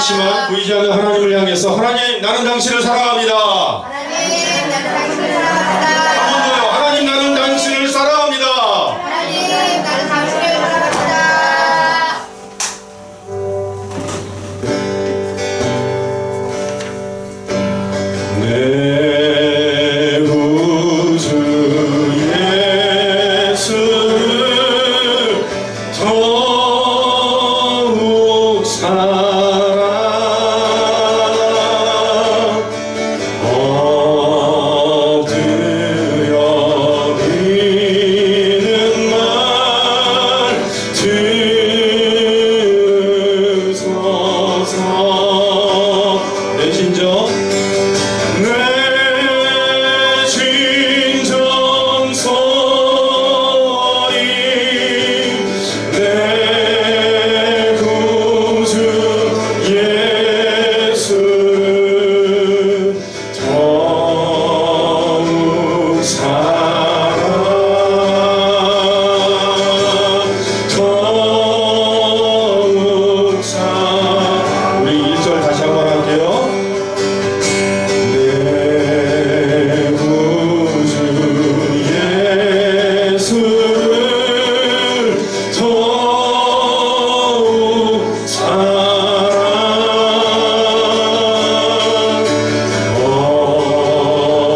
있지만 보이지 않는 하나님을 향해서 하나님 나는 당신을 사랑합니다. 하나님 나는 당신을 사랑합니다. 한 번 더요. 하나님 나는 당신을 사랑합니다. 하나님 나는 당신을 사랑합니다. 내 구주 예수를 더욱 사랑 엎드려 비는 말 들으소서. 내 진정 소리 내 구주 예수를 더욱 사랑 더욱 사랑. 우리 1절 다시 한번 할게요. 내 구주 예수를 더욱 사랑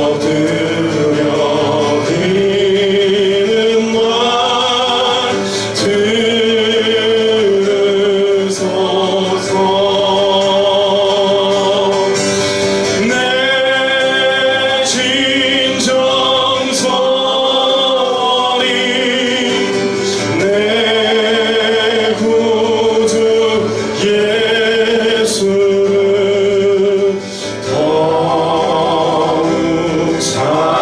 엎드려 비는 말 들으소서. 내 진정 소리 내 구주 예수를 더욱 사랑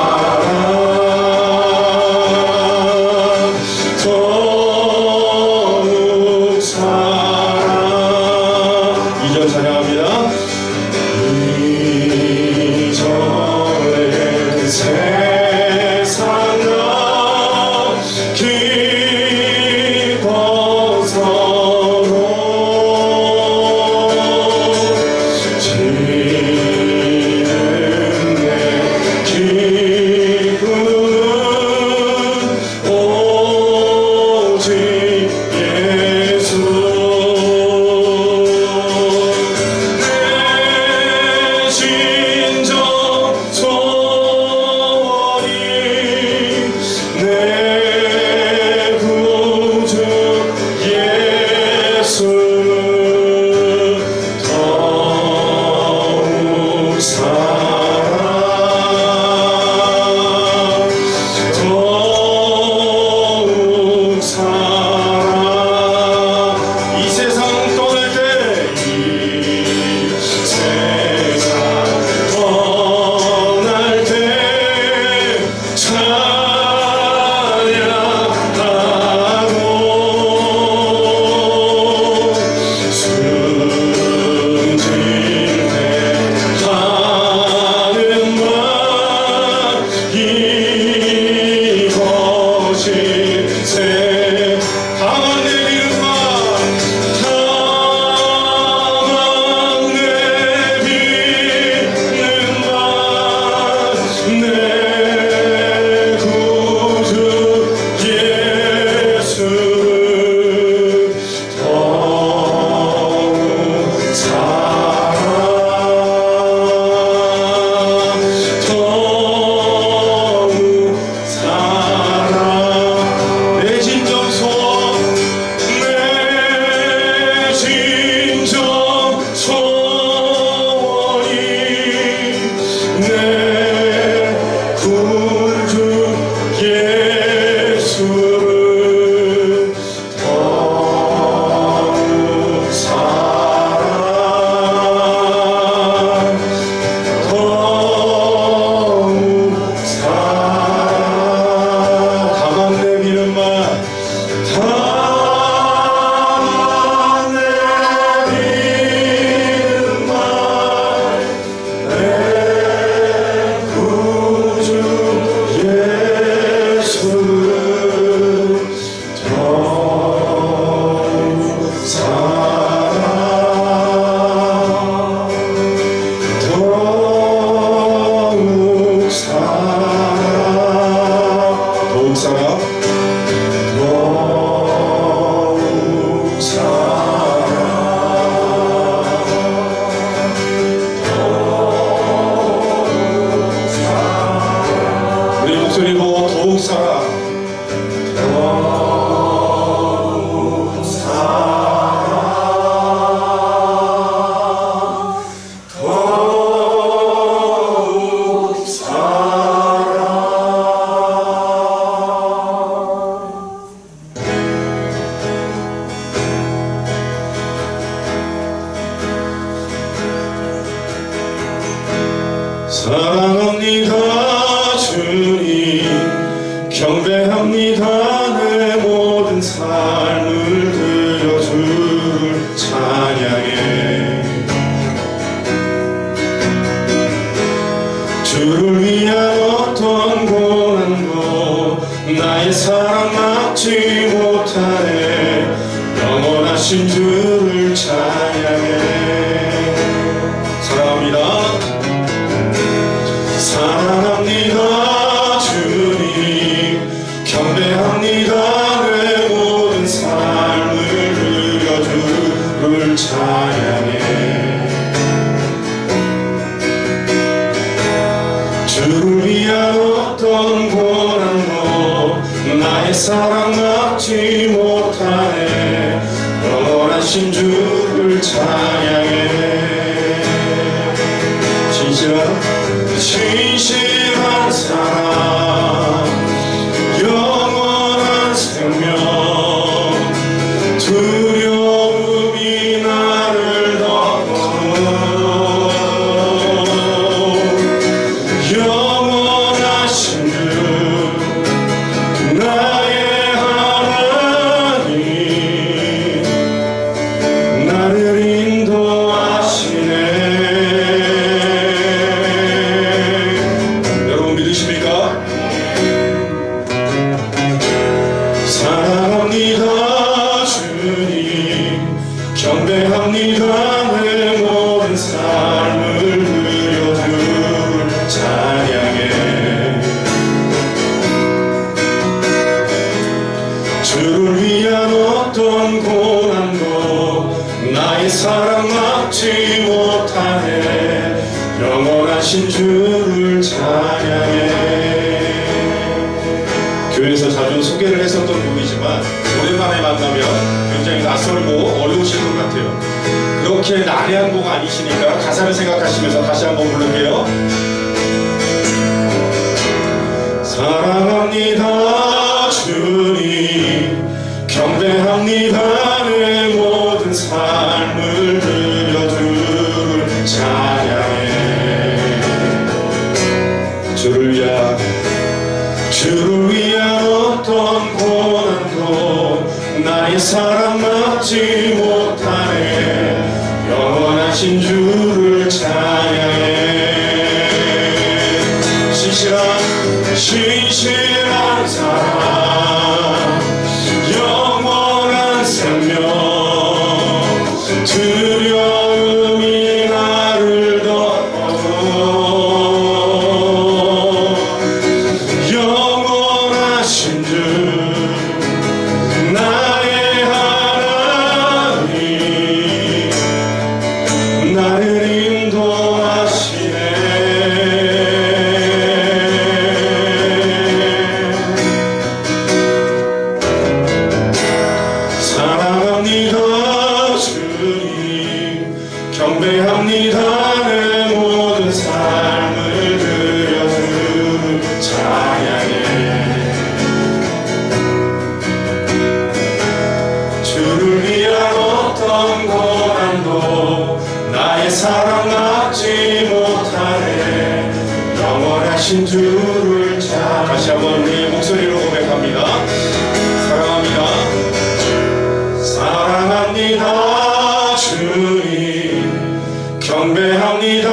더욱 사랑. 2절 찬양합니다. 이전의 세상 나 기뻐서로 지는 내 기쁨은 오직 예수. 사랑합니다 주님, 경배합니다. 내 모든 삶을 드려 주를 찬양해. 주를 위한 어떤 고난도 나의 사랑 막지 못하네. 영원하신 주를 찬양해. 사랑합니다. 사랑합니다 주님, 경배합니다. 내 모든 삶을 드려 주를 찬양해. 주를 위한 어떤 고난도 나의 사랑 막지 못하네. 영원하신 주를 찬양해. 진실한 사랑, 영원한 생명, 두려움이 나를 덮어. 영원하신 주 나의 하나님, 나를 인도하시네. 사랑합니다 주님, 경배합니다. 내 모든 삶을 드려 주를 찬양해. 주를 위한 어떤 고난도 나의 사랑 막지 못하네. 영원하신 주를 찬양해. 교회에서 자주 소개를 했었던 곡이지만 오랜만에 만나면 굉장히 낯설고 어려우실 것 같아요. 그렇게 난해한 곡 아니시니까 가사를 생각하시면서 다시 한번 부를게요. 사랑합니다 주님, 경배합니다. 내 모든 삶을 드려 주를 찬양해. 주를 위한 어떤 고난도 나의 사랑 막지 못하네. 영원하신 주를 찬양해. 신실한 사랑, 영원한 생명, 두려움이 나를 덮어. 영원하신 주 나의 하나님, 나를 인도하시네. 사랑합니다 주님, 경배합니다. 내 모든 삶을 드려 주를 찬양해. 주를 위한 어떤 고난도 나의 사랑 막지 못하네. 영원하신 주를 찬양해. 다시 한번 우리 목소리로 고백합니다. 사랑합니다 주님, 경배합니다.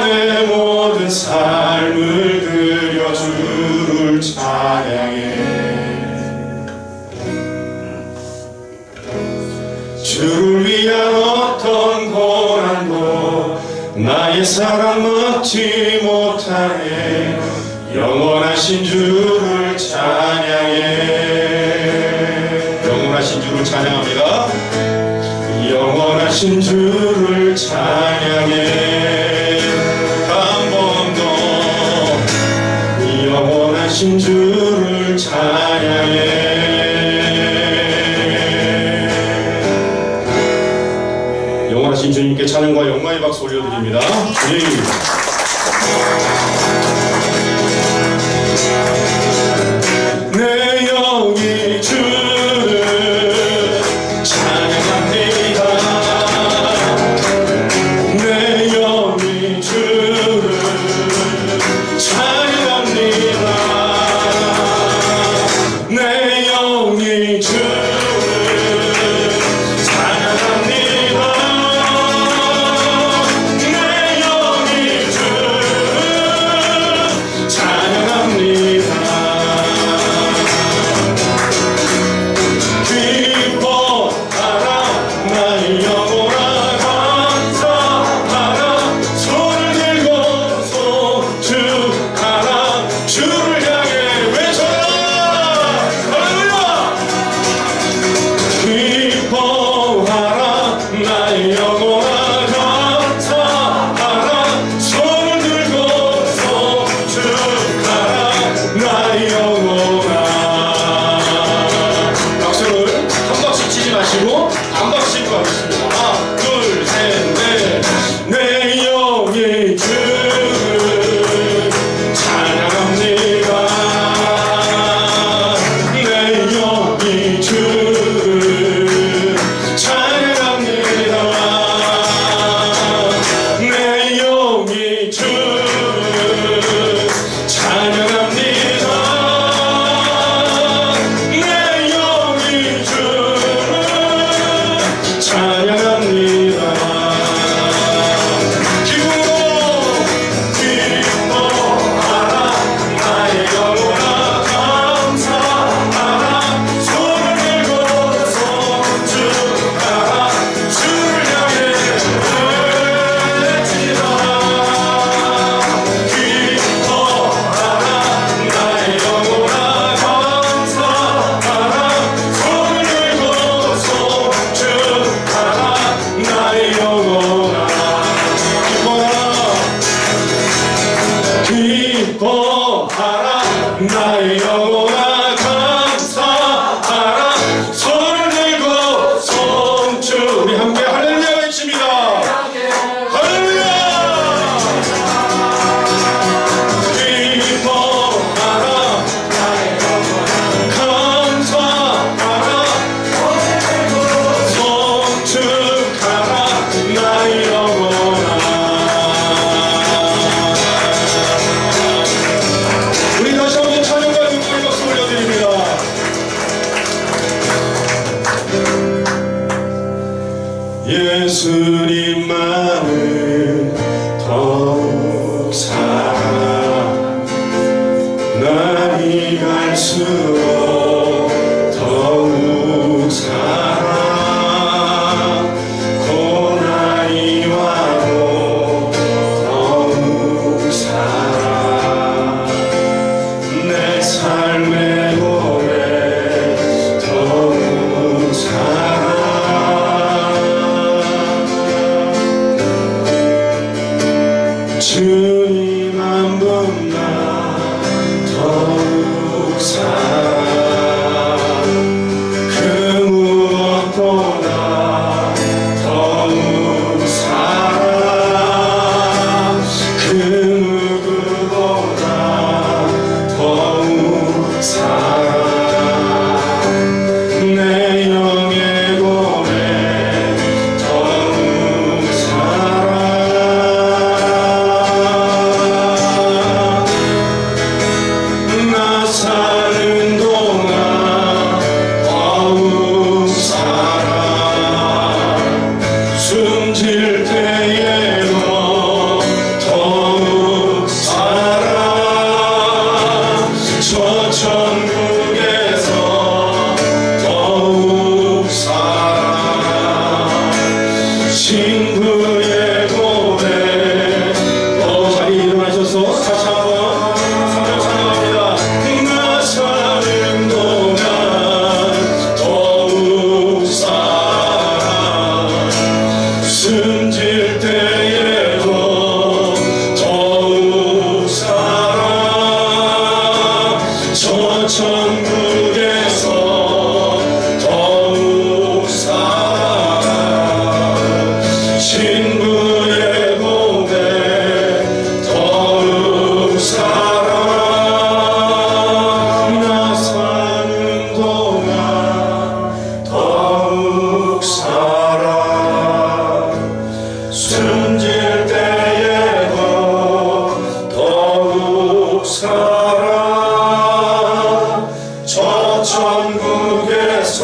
내 모든 삶을 드려 주를 찬양해. 주를 위한 어떤 고난도 나의 사랑 막지 못하네. 영원하신 주를 찬양해. 영원하신 주를 찬양합니다. 영원하신 주를 찬양해. 한 번 더 영원하신 주를 찬양해. 영원하신 주님께 찬양과 영광의 박수 올려드립니다. 주님. 내 영이 주를 찬양합니다. 내 영이 주를 살아 날이 갈수록 더욱 살아 고난이 와도 더욱 살아 내 삶의 고백 더욱 살아 주님 한 분만 더욱 살아 그 무엇보다 더욱 살아 그 누구보다 더욱 살아 내 영의 고백 더욱 살아 나 사는 동안 더욱 살아 숨질 때에도 더욱 살아 저 천국에서 더욱 살아 친구의 고백 자리에 일어나셔서 다시 한번 성령 찬양합니다. 나 사는 동안 더욱 살아 숨질 때에도 더욱 살아 저 천국에서 더욱 살아 친구의 고백 더욱 살아 나 사는 동안 더욱 살아 숨질 때에도 더욱 살아 저 천국에서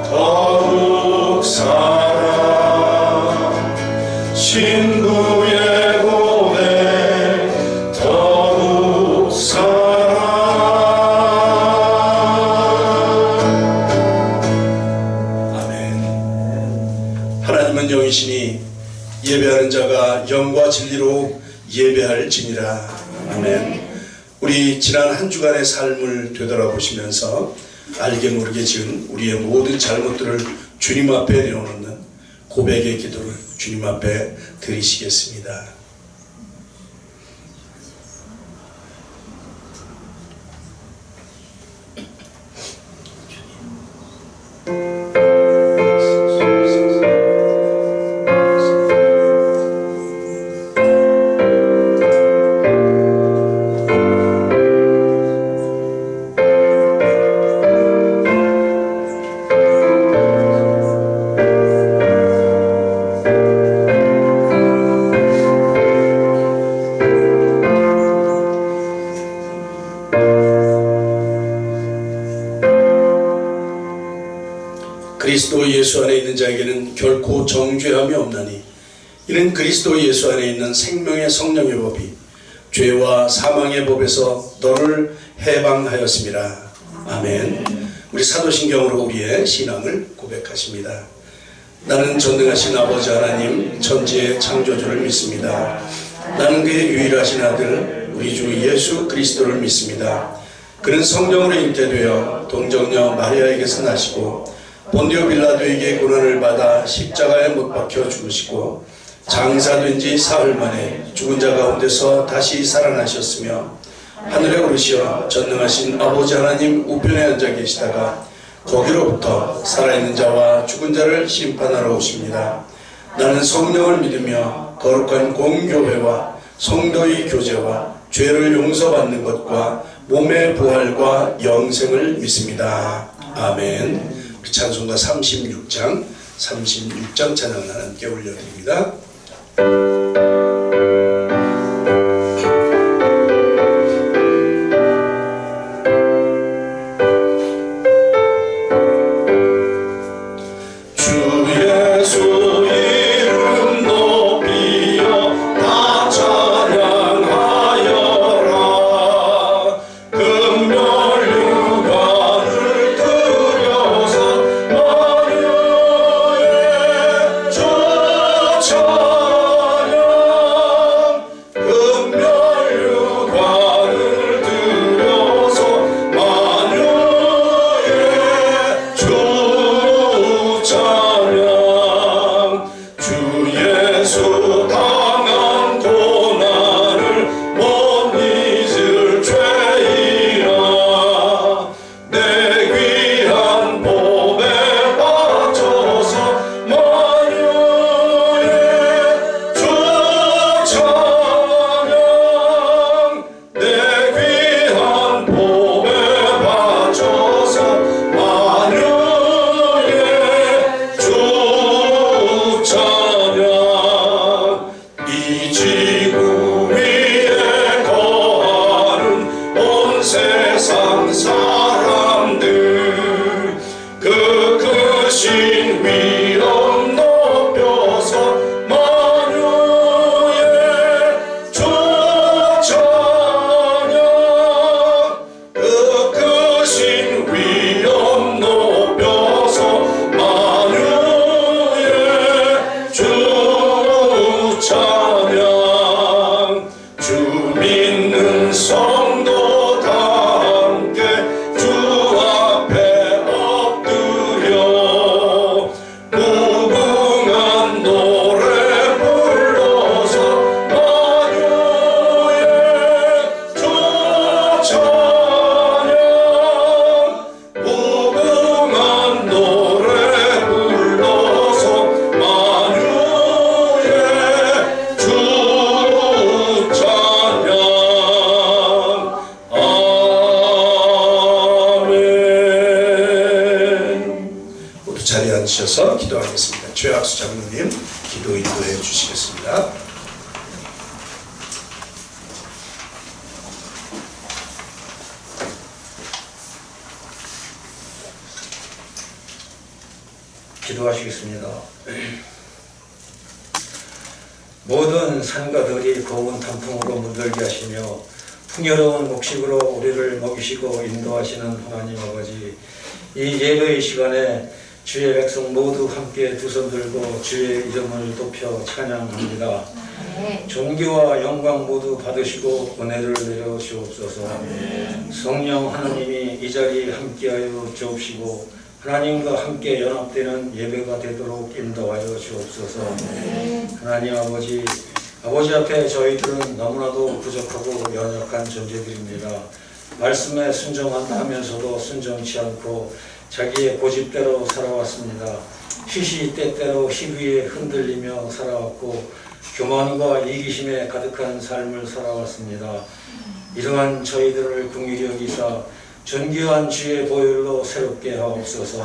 더욱 살아 친구의 고백 더욱 살아 아멘. 하나님은 영이시니 예배하는 자가 영과 진리로 예배할지니라. 아멘. 우리 지난 한 주간의 삶을 되돌아보시면서 알게 모르게 지은 우리의 모든 잘못들을 주님 앞에 내어놓는 고백의 기도를 주님 앞에 드리시겠습니다. 그리스도 예수 안에 있는 자에게는 결코 정죄함이 없나니 이는 그리스도 예수 안에 있는 생명의 성령의 법이 죄와 사망의 법에서 너를 해방하였습니다. 아멘. 우리 사도신경으로 우리의 신앙을 고백하십니다. 나는 전능하신 아버지 하나님 천지의 창조주를 믿습니다. 나는 그의 유일하신 아들 우리 주 예수 그리스도를 믿습니다. 그는 성령으로 잉태되어 동정녀 마리아에게서 나시고 본디오 빌라도에게 고난을 받아 십자가에 못 박혀 죽으시고 장사된 지 사흘 만에 죽은 자 가운데서 다시 살아나셨으며 하늘에 오르시어 전능하신 아버지 하나님 우편에 앉아 계시다가 거기로부터 살아있는 자와 죽은 자를 심판하러 오십니다. 나는 성령을 믿으며 거룩한 공교회와 성도의 교제와 죄를 용서받는 것과 몸의 부활과 영생을 믿습니다. 아멘. 찬송가 36장 찬양을 함께 올려드립니다. 주 예수 이름 높이여 다 찬양 찬양 주 믿는 성도 다 함께 주 앞에 엎드려 무궁한 노래 불러서 만유의 주 찬양 무궁한 노래 불러서 만유의 주 찬양 아멘. 모두 자리에 앉으셔서 기도하겠습니다. 최학수 장로님 기도 인도해 주시겠습니다. 기도하시겠습니다. 모든 산과 들이 고운 단풍으로 물들게 하시며 풍요로운 곡식으로 우리를 먹이시고 인도하시는 하나님 아버지, 이 예배의 시간에 주의 백성 모두 함께 두 손 들고 주의 이름을 높여 찬양합니다. 존귀와 영광 모두 받으시고 은혜를 내려 주옵소서. 성령 하나님이 이 자리에 함께하여 주옵시고 하나님과 함께 연합되는 예배가 되도록 인도하여 주옵소서. 하나님 아버지 앞에 저희들은 너무나도 부족하고 연약한 존재들입니다. 말씀에 순종한다 하면서도 순종치 않고 자기의 고집대로 살아왔습니다. 시시때때로 희비에 흔들리며 살아왔고 교만과 이기심에 가득한 삶을 살아왔습니다. 이러한 저희들을 긍휼히 여기사 존귀한 주의 보혈로 새롭게 하옵소서.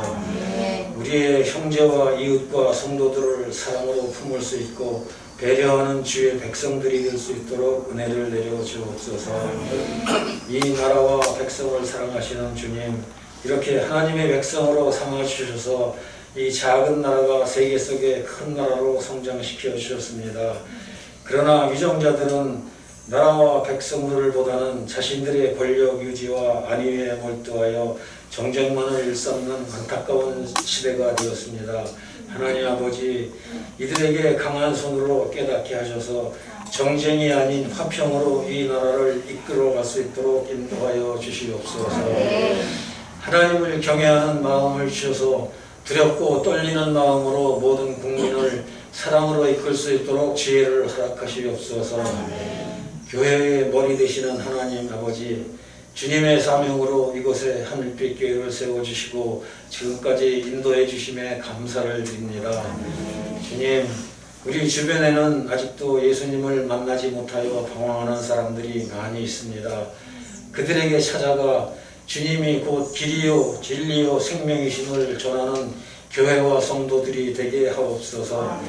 우리의 형제와 이웃과 성도들을 사랑으로 품을 수 있고 배려하는 주의 백성들이 될 수 있도록 은혜를 내려 주옵소서. 이 나라와 백성을 사랑하시는 주님, 이렇게 하나님의 백성으로 삼아주셔서 이 작은 나라가 세계 속의 큰 나라로 성장시켜 주셨습니다. 그러나 위정자들은 나라와 백성들을 보다는 자신들의 권력 유지와 안위에 몰두하여 정쟁만을 일삼는 안타까운 시대가 되었습니다. 하나님 아버지, 이들에게 강한 손으로 깨닫게 하셔서 정쟁이 아닌 화평으로 이 나라를 이끌어갈 수 있도록 인도하여 주시옵소서. 하나님을 경외하는 마음을 주셔서 두렵고 떨리는 마음으로 모든 국민을 사랑으로 이끌 수 있도록 지혜를 허락하시옵소서. 교회의 머리 되시는 하나님 아버지, 주님의 사명으로 이곳에 하늘빛 교회를 세워주시고 지금까지 인도해 주심에 감사를 드립니다. 주님, 우리 주변에는 아직도 예수님을 만나지 못하여 방황하는 사람들이 많이 있습니다. 그들에게 찾아가 주님이 곧 길이요 진리요 생명이심을 전하는 교회와 성도들이 되게 하옵소서.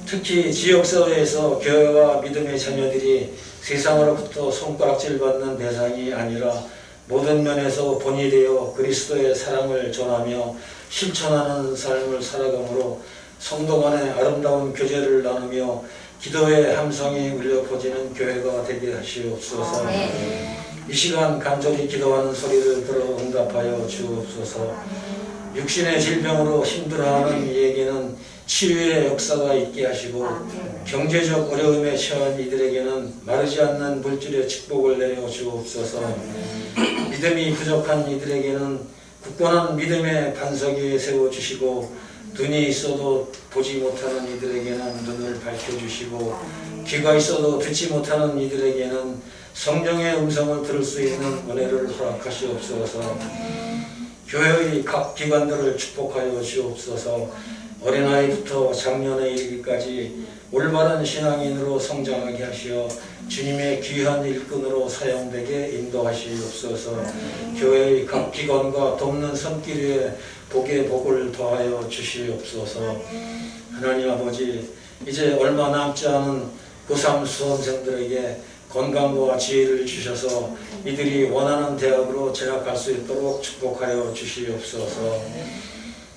특히 지역사회에서 교회와 믿음의 자녀들이 세상으로부터 손가락질 받는 대상이 아니라 모든 면에서 본이 되어 그리스도의 사랑을 전하며 실천하는 삶을 살아감으로 성도 간의 아름다운 교제를 나누며 기도의 함성이 울려 퍼지는 교회가 되게 하시옵소서. 이 시간 간절히 기도하는 소리를 들어 응답하여 주옵소서. 육신의 질병으로 힘들어하는 이에게는 치유의 역사가 있게 하시고 경제적 어려움에 처한 이들에게는 마르지 않는 물질의 축복을 내려 주옵소서. 믿음이 부족한 이들에게는 굳건한 믿음의 반석 위에 세워주시고 눈이 있어도 보지 못하는 이들에게는 눈을 밝혀주시고 귀가 있어도 듣지 못하는 이들에게는 성령의 음성을 들을 수 있는 은혜를 허락하시옵소서. 교회의 각 기관들을 축복하여 주옵소서. 어린아이부터 장년에 이르기까지 올바른 신앙인으로 성장하게 하시어 주님의 귀한 일꾼으로 사용되게 인도하시옵소서. 교회의 각 기관과 돕는 손길 위에 복의 복을 더하여 주시옵소서. 하나님 아버지, 이제 얼마 남지 않은 고3 수험생들에게 건강과 지혜를 주셔서 이들이 원하는 대학으로 진학할 수 있도록 축복하여 주시옵소서.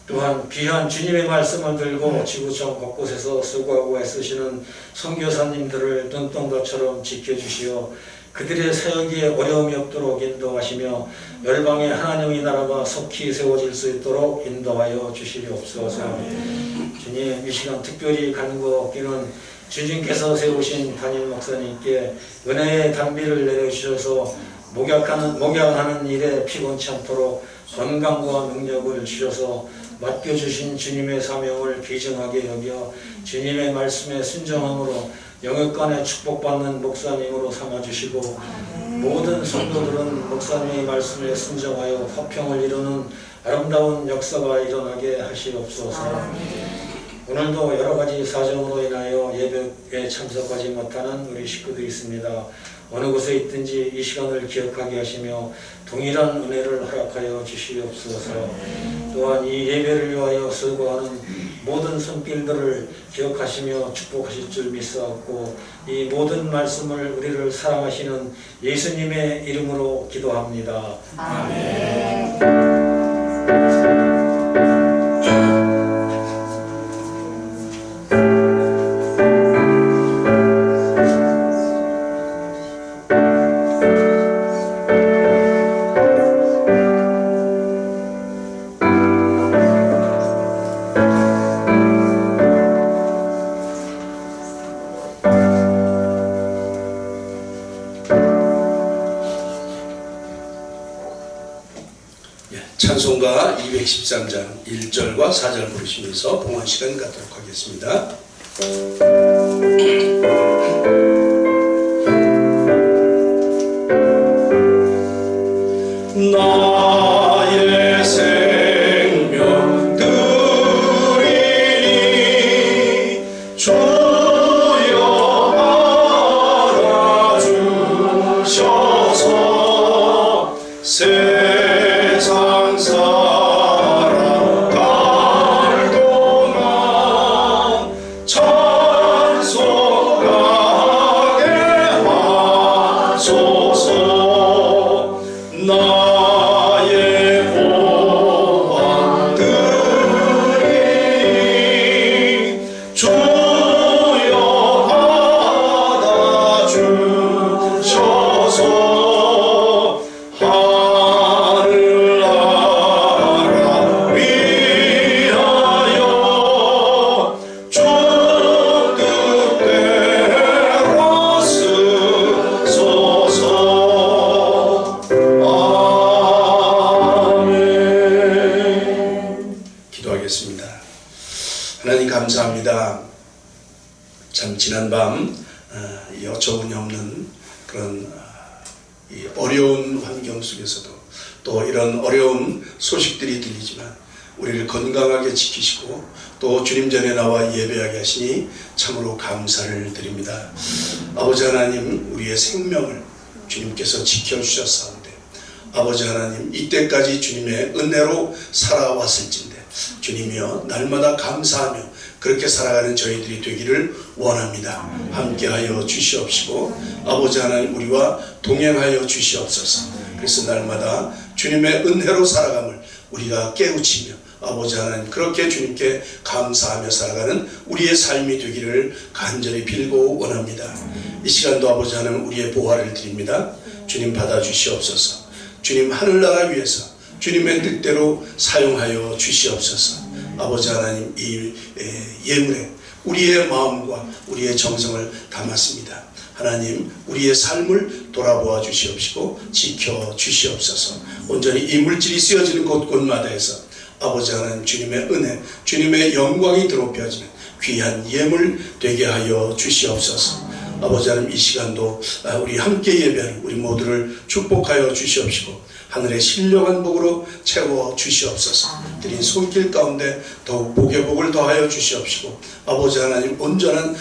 또한 귀한 주님의 말씀을 들고 지구촌 곳곳에서 수고하고 애쓰시는 선교사님들을 눈동자처럼 지켜주시어 그들의 사역에 어려움이 없도록 인도하시며 열방의 하나님의 나라가 속히 세워질 수 있도록 인도하여 주시옵소서. 주님, 이 시간 특별히 간구 없기는 주님께서 세우신 담임 목사님께 은혜의 단비를 내려주셔서 목양하는 일에 피곤치 않도록 건강과 능력을 주셔서 맡겨주신 주님의 사명을 비중하게 여겨 주님의 말씀에 순종함으로 영역간에 축복받는 목사님으로 삼아주시고 모든 성도들은 목사님의 말씀에 순종하여 화평을 이루는 아름다운 역사가 일어나게 하시옵소서. 오늘도 여러가지 사정으로 인하여 예배에 참석하지 못하는 우리 식구들이 있습니다. 어느 곳에 있든지 이 시간을 기억하게 하시며 동일한 은혜를 허락하여 주시옵소서. 또한 이 예배를 위하여 수고하는 모든 손길들을 기억하시며 축복하실 줄 믿사옵고 이 모든 말씀을 우리를 사랑하시는 예수님의 이름으로 기도합니다. 아멘. 찬송가 213장 1절과 4절 부르시면서 봉헌 시간 갖도록 하겠습니다. 나의 생명 드리니 주여 알아주셔서 세상 살아갈 동안 찬송하게 하소서. 나의 고한 들으니 주여 받아주셔서 하늘 나라 위하여 주 뜻대로 쓰소서. 아멘. 기도하겠습니다. 하나님 감사합니다. 참 지난 밤 이 어처구니 없는 그런 이 어려운 환경 속에서도 또 이런 어려운 소식들이 들리지만 우리를 건강하게 지키시고 또 주님 전에 나와 예배하게 하시니 참으로 감사를 드립니다. 아버지 하나님, 우리의 생명을 주님께서 지켜주셨사온데 아버지 하나님, 이때까지 주님의 은혜로 살아왔을진데 주님이여 날마다 감사하며 그렇게 살아가는 저희들이 되기를 원합니다. 함께하여 주시옵시고 아버지 하나님, 우리와 동행하여 주시옵소서. 그래서 날마다 주님의 은혜로 살아감을 우리가 깨우치며 아버지 하나님, 그렇게 주님께 감사하며 살아가는 우리의 삶이 되기를 간절히 빌고 원합니다. 이 시간도 아버지 하나님, 우리의 보화를 드립니다. 주님 받아주시옵소서. 주님 하늘나라 위해서 주님의 뜻대로 사용하여 주시옵소서. 아버지 하나님, 이 예물에 우리의 마음과 우리의 정성을 담았습니다. 하나님, 우리의 삶을 돌아보아 주시옵시고 지켜 주시옵소서. 온전히 이 물질이 쓰여지는 곳곳마다에서 아버지 하나님, 주님의 은혜, 주님의 영광이 드높여지는 귀한 예물 되게 하여 주시옵소서. 아버지 하나님, 이 시간도 우리 함께 예배하는 우리 모두를 축복하여 주시옵시고 하늘의 신령한 복으로 채워 주시옵소서. 드린 손길 가운데 더욱 복의 복을 더하여 주시옵시고 아버지 하나님, 온전한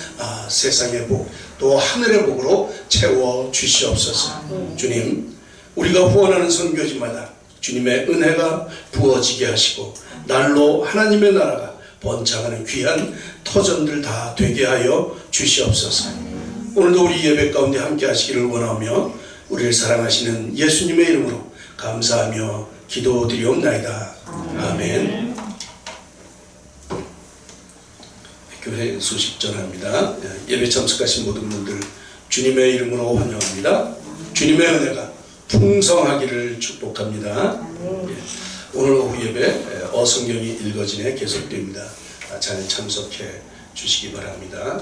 세상의 복 또 하늘의 복으로 채워 주시옵소서. 주님, 우리가 후원하는 선교지마다 주님의 은혜가 부어지게 하시고 날로 하나님의 나라가 번창하는 귀한 터전들 다 되게 하여 주시옵소서. 오늘도 우리 예배 가운데 함께 하시기를 원하며 우리를 사랑하시는 예수님의 이름으로 감사하며 기도드리옵나이다. 아멘. 교회 소식 전합니다. 예배 참석하신 모든 분들 주님의 이름으로 환영합니다. 주님의 은혜가 풍성하기를 축복합니다. 오늘 오후 예배 성경이 읽어지네 계속됩니다. 잘 참석해 주시기 바랍니다.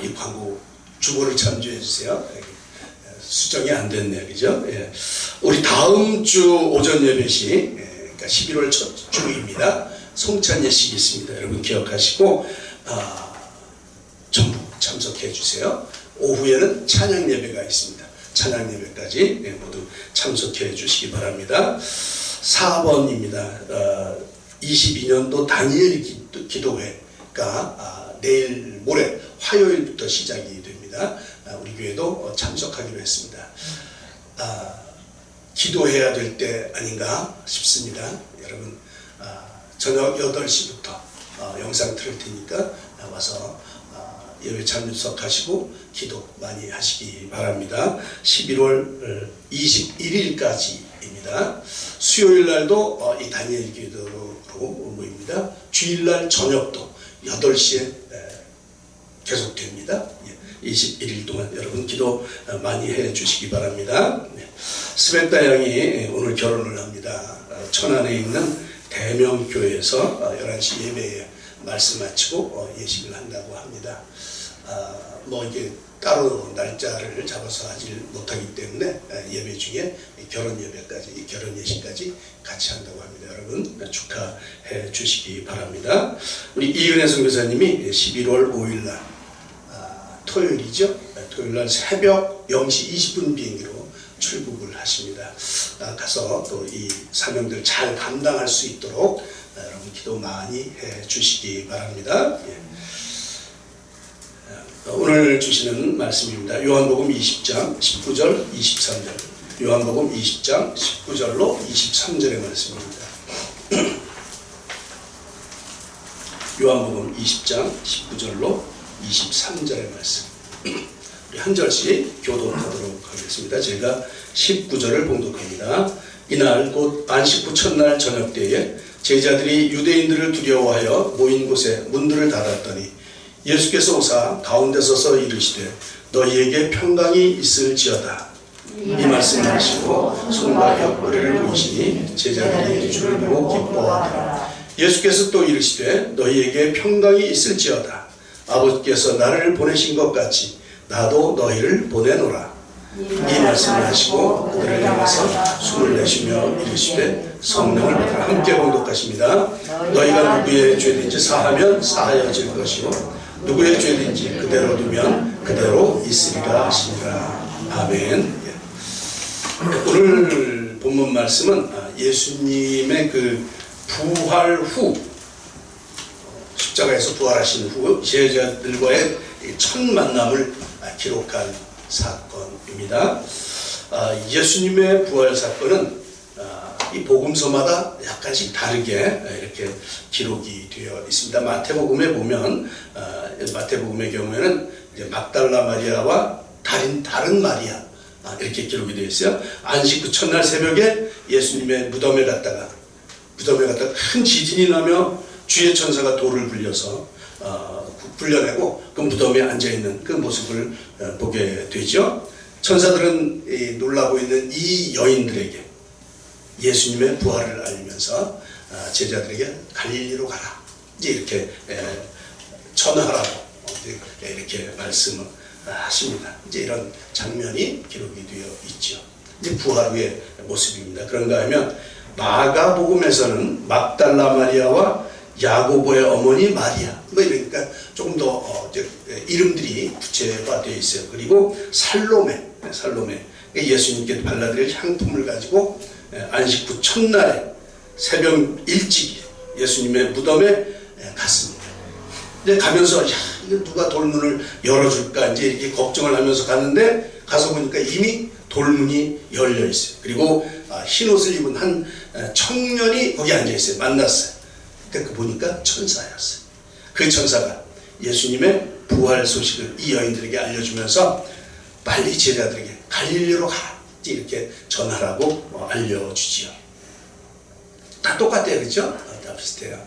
이 광고 주보를 참조해 주세요. 수정이 안 됐네요. 그죠? 예. 우리 다음 주 오전 예배시, 그러니까 11월 첫 주입니다. 성찬 예식이 있습니다. 여러분 기억하시고, 전부 참석해 주세요. 오후에는 찬양 예배가 있습니다. 찬양 예배까지 모두 참석해 주시기 바랍니다. 4번입니다. 22년도 다니엘 기도회가 내일 모레 화요일부터 시작이 됩니다. 우리 교회도 참석하기로 했습니다. 기도해야 될 때 아닌가 싶습니다. 여러분 저녁 8시부터 영상 틀을 테니까 와서 예배 참석하시고 기도 많이 하시기 바랍니다. 11월 21일까지입니다. 수요일 날도 이 다니엘 기도로 모입니다. 주일날 저녁도 8시에 계속됩니다. 21일 동안 여러분 기도 많이 해 주시기 바랍니다. 스벤다 양이 오늘 결혼을 합니다. 천안에 있는 대명교회에서 11시 예배에 말씀 마치고 예식을 한다고 합니다. 이게 따로 날짜를 잡아서 하지 못하기 때문에 예배 중에 결혼 예배까지, 결혼 예식까지 같이 한다고 합니다. 여러분 축하해 주시기 바랍니다. 우리 이은혜 선교사님이 11월 5일날 토요일이죠. 토요일날 새벽 0시 20분 비행기로 출국을 하십니다. 가서 또 이 사명들 잘 감당할 수 있도록 여러분 기도 많이 해 주시기 바랍니다. 오늘 주시는 말씀입니다. 요한복음 20장 19절 23절. 요한복음 20장 19절로 23절의 말씀입니다. 요한복음 20장 19절로 23절의 말씀. 우리 한 절씩 교독하도록 하겠습니다. 제가 19절을 봉독합니다. 이날 곧 안식 후 첫날 저녁 때에 제자들이 유대인들을 두려워하여 모인 곳에 문들을 닫았더니 예수께서 오사 가운데 서서 이르시되 너희에게 평강이 있을지어다. 이 말씀을 하시고 손과 옆구리를 보이시니 제자들이 주를 보고 기뻐하더라. 예수께서 또 이르시되 너희에게 평강이 있을지어다. 아버지께서 나를 보내신 것 같이 나도 너희를 보내노라. 이 말씀을 하시고 그들을 향해서 숨을 내쉬며 이르시되 성령을 받으라. 함께 봉독하십니다. 너희가 누구의 죄든지 사하면 사하여질 것이요 누구의 죄든지 그대로 두면 그대로 있으리라 하시니라. 아멘. 오늘 본문 말씀은 예수님의 그 부활 후, 십자가에서 부활하신 후 제자들과의 첫 만남을 기록한 사건입니다. 예수님의 부활 사건은 이 복음서마다 약간씩 다르게 이렇게 기록이 되어 있습니다. 마태복음에 보면 마태복음의 경우에는 이제 막달라 마리아와 다른 마리아 이렇게 기록이 되어 있어요. 안식 후 첫날 새벽에 예수님의 무덤에 갔다가 큰 지진이 나며 주의 천사가 돌을 불려내고 그 무덤에 앉아있는 그 모습을 보게 되죠. 천사들은 놀라고 있는 이 여인들에게 예수님의 부활을 알리면서 제자들에게 갈릴리로 가라 이제 이렇게 전하라고 이렇게 말씀을 하십니다. 이제 이런 장면이 기록이 되어 있죠. 이제 부활 후의 모습입니다. 그런가 하면 마가복음에서는 막달라 마리아와 야고보의 어머니 마리아 이러니까 조금 더 이름들이 구체화되어 있어요. 그리고 살로메 예수님께 발라드릴 향품을 가지고 안식 후 첫날에 새벽 일찍 예수님의 무덤에 갔습니다. 근데 가면서 이거 누가 돌문을 열어줄까 이제 이렇게 걱정을 하면서 갔는데 가서 보니까 이미 돌문이 열려 있어요. 그리고 흰 옷을 입은 한 청년이 거기 앉아 있어요. 만났어요. 그러니까 보니까 천사였어요. 그 천사가 예수님의 부활 소식을 이 여인들에게 알려주면서 빨리 제자들에게 갈릴리로 가라 이렇게 전하라고 알려주지요. 다 똑같아요. 그렇죠? 다 비슷해요.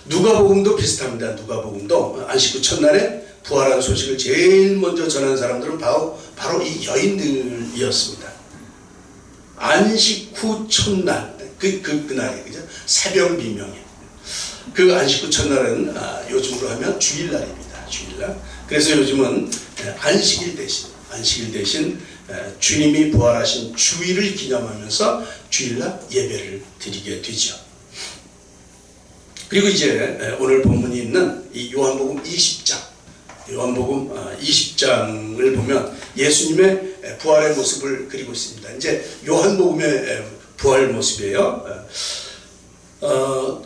누가복음도 비슷합니다. 누가복음도 안식 후 첫날에 부활한 소식을 제일 먼저 전한 사람들은 바로 이 여인들이었습니다. 안식 후 첫날 그날에 그죠? 새벽 미명에 그 안식 후 첫날은 요즘으로 하면 주일날입니다. 주일날. 그래서 요즘은 안식일 대신 주님이 부활하신 주일을 기념하면서 주일날 예배를 드리게 되죠. 그리고 이제 오늘 본문이 있는 이 요한복음 20장, 요한복음 20장을 보면 예수님의 부활의 모습을 그리고 있습니다. 이제 요한복음의 부활 모습이에요.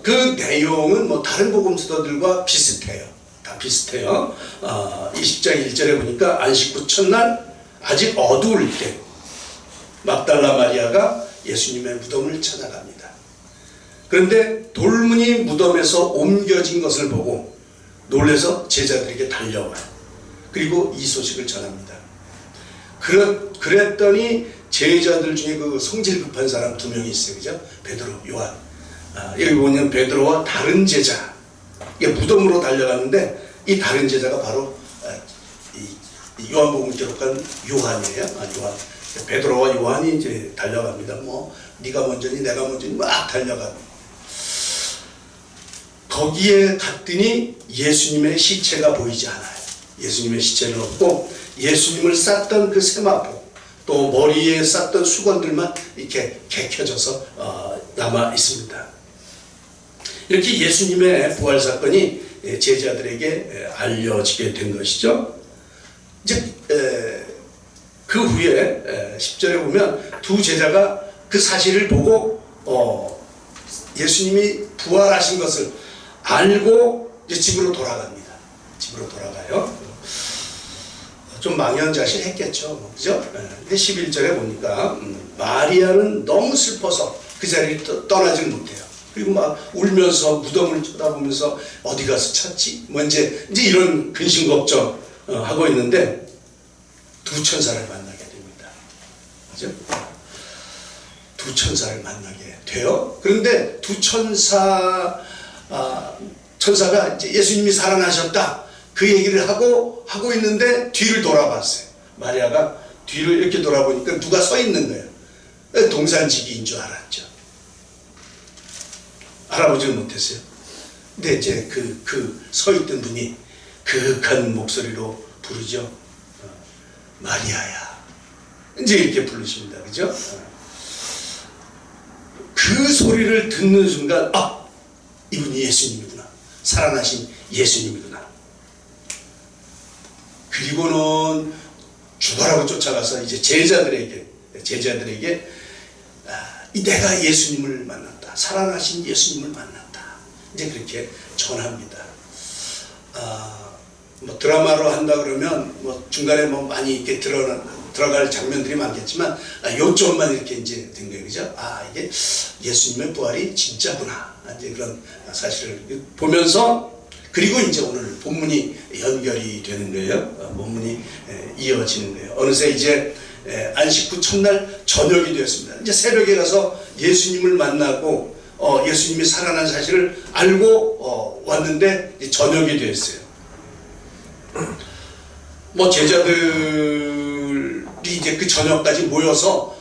그 내용은 뭐 다른 복음서들과 비슷해요. 다 비슷해요. 20장 1절에 보니까 안식 후 첫날 아직 어두울 때 막달라 마리아가 예수님의 무덤을 찾아갑니다. 그런데 돌문이 무덤에서 옮겨진 것을 보고 놀라서 제자들에게 달려와요. 그리고 이 소식을 전합니다. 그랬더니 제자들 중에 그 성질 급한 사람 2명이 있어요. 그죠? 베드로, 요한. 여기 보면 베드로와 다른 제자. 이게 무덤으로 달려갔는데 이 다른 제자가 바로 이 요한복음 기록한 요한이에요. 요한. 베드로와 요한이 이제 달려갑니다. 뭐 네가 먼저니 내가 먼저니 막 달려가고. 거기에 갔더니 예수님의 시체가 보이지 않아요. 예수님의 시체는 없고 예수님을 쌌던 그 세마포 또 머리에 쌌던 수건들만 이렇게 개켜져서 남아 있습니다. 이렇게 예수님의 부활 사건이 제자들에게 알려지게 된 것이죠. 이제 그 후에 10절에 보면 2 제자가 그 사실을 보고 예수님이 부활하신 것을 알고 이제 집으로 돌아갑니다. 집으로 돌아가요. 좀 망연자실했겠죠. 그죠? 근데 11절에 보니까 마리아는 너무 슬퍼서 그 자리를 떠나질 못해요. 그리고 막 울면서 무덤을 쳐다보면서 어디 가서 찾지? 뭐 이제 이런 근심 걱정 하고 있는데 2 천사를 만나게 됩니다. 그죠? 2 천사를 만나게 돼요. 그런데 2 천사가 이제 예수님이 살아나셨다 그 얘기를 하고 있는데 뒤를 돌아봤어요. 마리아가 뒤를 이렇게 돌아보니까 누가 서 있는 거예요. 동산지기인 줄 알았죠. 알아보지는 못했어요. 근데 이제 그 서 있던 분이 그윽한 목소리로 부르죠. 마리아야. 이제 이렇게 부르십니다. 그죠? 그 소리를 듣는 순간 이분이 예수님이구나. 살아나신 예수님이구나. 그리고는 죽어라고 쫓아가서 이제 제자들에게 내가 예수님을 만났다. 살아나신 예수님을 만났다. 이제 그렇게 전합니다. 뭐 드라마로 한다 그러면 뭐 중간에 뭐 많이 이렇게 들어갈 장면들이 많겠지만 요점만 이렇게 이제 된 거예요. 그죠? 이게 예수님의 부활이 진짜구나. 이제 그런 사실을 보면서 그리고 이제 오늘 본문이 연결이 되는 거예요. 본문이 이어지는 거예요. 어느새 이제 안식 후 첫날 저녁이 되었습니다. 이제 새벽에 가서 예수님을 만나고 예수님이 살아난 사실을 알고 왔는데 이제 저녁이 되었어요. 뭐 제자들이 이제 그 저녁까지 모여서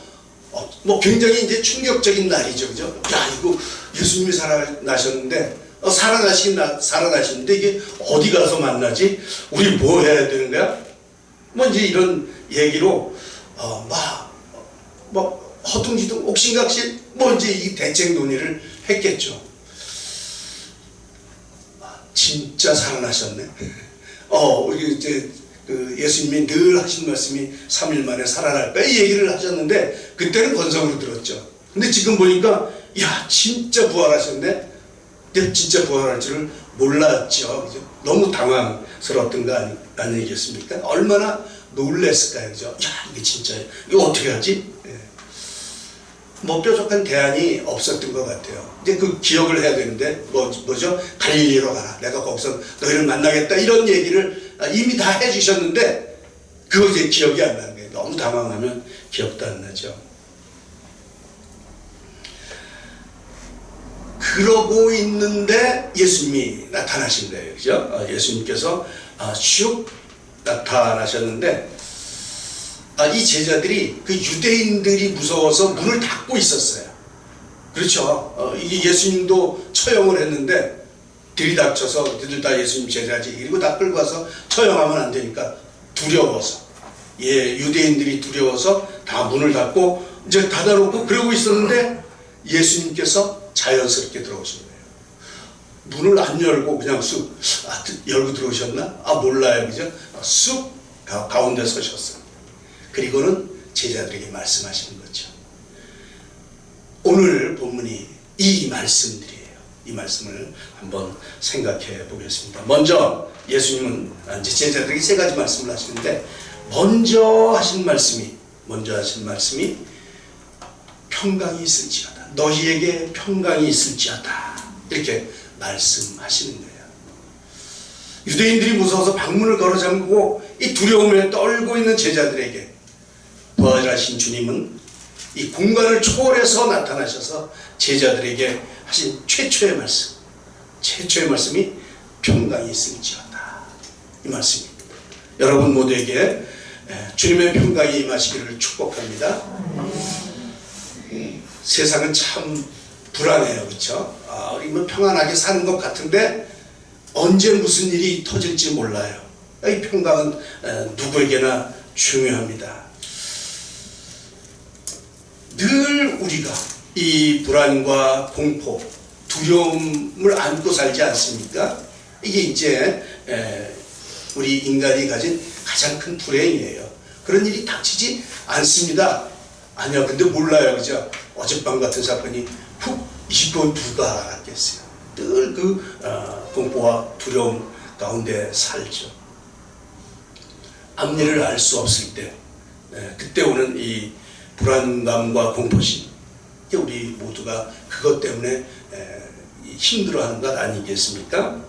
뭐 굉장히 이제 충격적인 날이죠. 그죠? 야, 이거 예수님이 살아나셨는데 살아나시는데 이게 어디 가서 만나지? 우리 뭐 해야 되는 거야? 뭐 이제 이런 얘기로 막 허둥지둥 옥신각신 뭐 이제 이 대책 논의를 했겠죠. 진짜 살아나셨네. 우리 이제 그 예수님이 늘 하신 말씀이 3일 만에 살아날 거야 이 얘기를 하셨는데 그때는 건성으로 들었죠. 근데 지금 보니까 야 진짜 부활하셨네. 근데 진짜 부활할 줄을 몰랐죠. 그죠? 너무 당황스러웠던 거 아니겠습니까? 얼마나 놀랬을까요? 그죠? 야 이게 진짜 이거 어떻게 하지? 뭐 뾰족한 대안이 없었던 것 같아요. 이제 그 기억을 해야 되는데 뭐죠? 갈릴리로 가라. 내가 거기서 너희를 만나겠다. 이런 얘기를 이미 다 해주셨는데 그거 이제 기억이 안 나는 거예요. 너무 당황하면 기억도 안 나죠. 그러고 있는데 예수님이 나타나신 거예요. 그죠? 예수님께서 슉 나타나셨는데 이 제자들이 그 유대인들이 무서워서 문을 닫고 있었어요. 그렇죠. 이게 예수님도 처형을 했는데 들이닥쳐서 너희들 다 예수님 제자지 이러고 다 끌고 가서 처형하면 안 되니까 두려워서, 유대인들이 두려워서 다 문을 닫고 이제 닫아놓고 그러고 있었는데 예수님께서 자연스럽게 들어오신 거예요. 문을 안 열고 그냥 쑥 열고 들어오셨나? 몰라요, 그죠? 쑥 가운데 서셨어요. 그리고는 제자들에게 말씀하시는 거죠. 오늘 본문이 이 말씀들이에요. 이 말씀을 한번 생각해 보겠습니다. 먼저 예수님은 이제 제자들에게 세 가지 말씀을 하시는데 먼저 하신 말씀이 평강이 있을지어다. 너희에게 평강이 있을지어다. 이렇게 말씀하시는 거예요. 유대인들이 무서워서 방문을 걸어 잠그고 이 두려움에 떨고 있는 제자들에게 부활하신 주님은 이 공간을 초월해서 나타나셔서 제자들에게 하신 최초의 말씀이 평강이 있을지어다. 이 말씀입니다. 여러분 모두에게 주님의 평강이 임하시기를 축복합니다. 세상은 참 불안해요, 그렇죠? 우리 평안하게 사는 것 같은데 언제 무슨 일이 터질지 몰라요. 이 평강은 누구에게나 중요합니다. 늘 우리가 이 불안과 공포, 두려움을 안고 살지 않습니까? 이게 이제 우리 인간이 가진 가장 큰 불행이에요. 그런 일이 닥치지 않습니다. 아니요, 근데 몰라요, 그죠? 어젯밤 같은 사건이 이건 누가 알았겠어요? 늘 그 공포와 두려움 가운데 살죠. 앞일을 알 수 없을 때, 그때 오는 이 불안감과 공포심, 우리 모두가 그것 때문에 힘들어하는 것 아니겠습니까?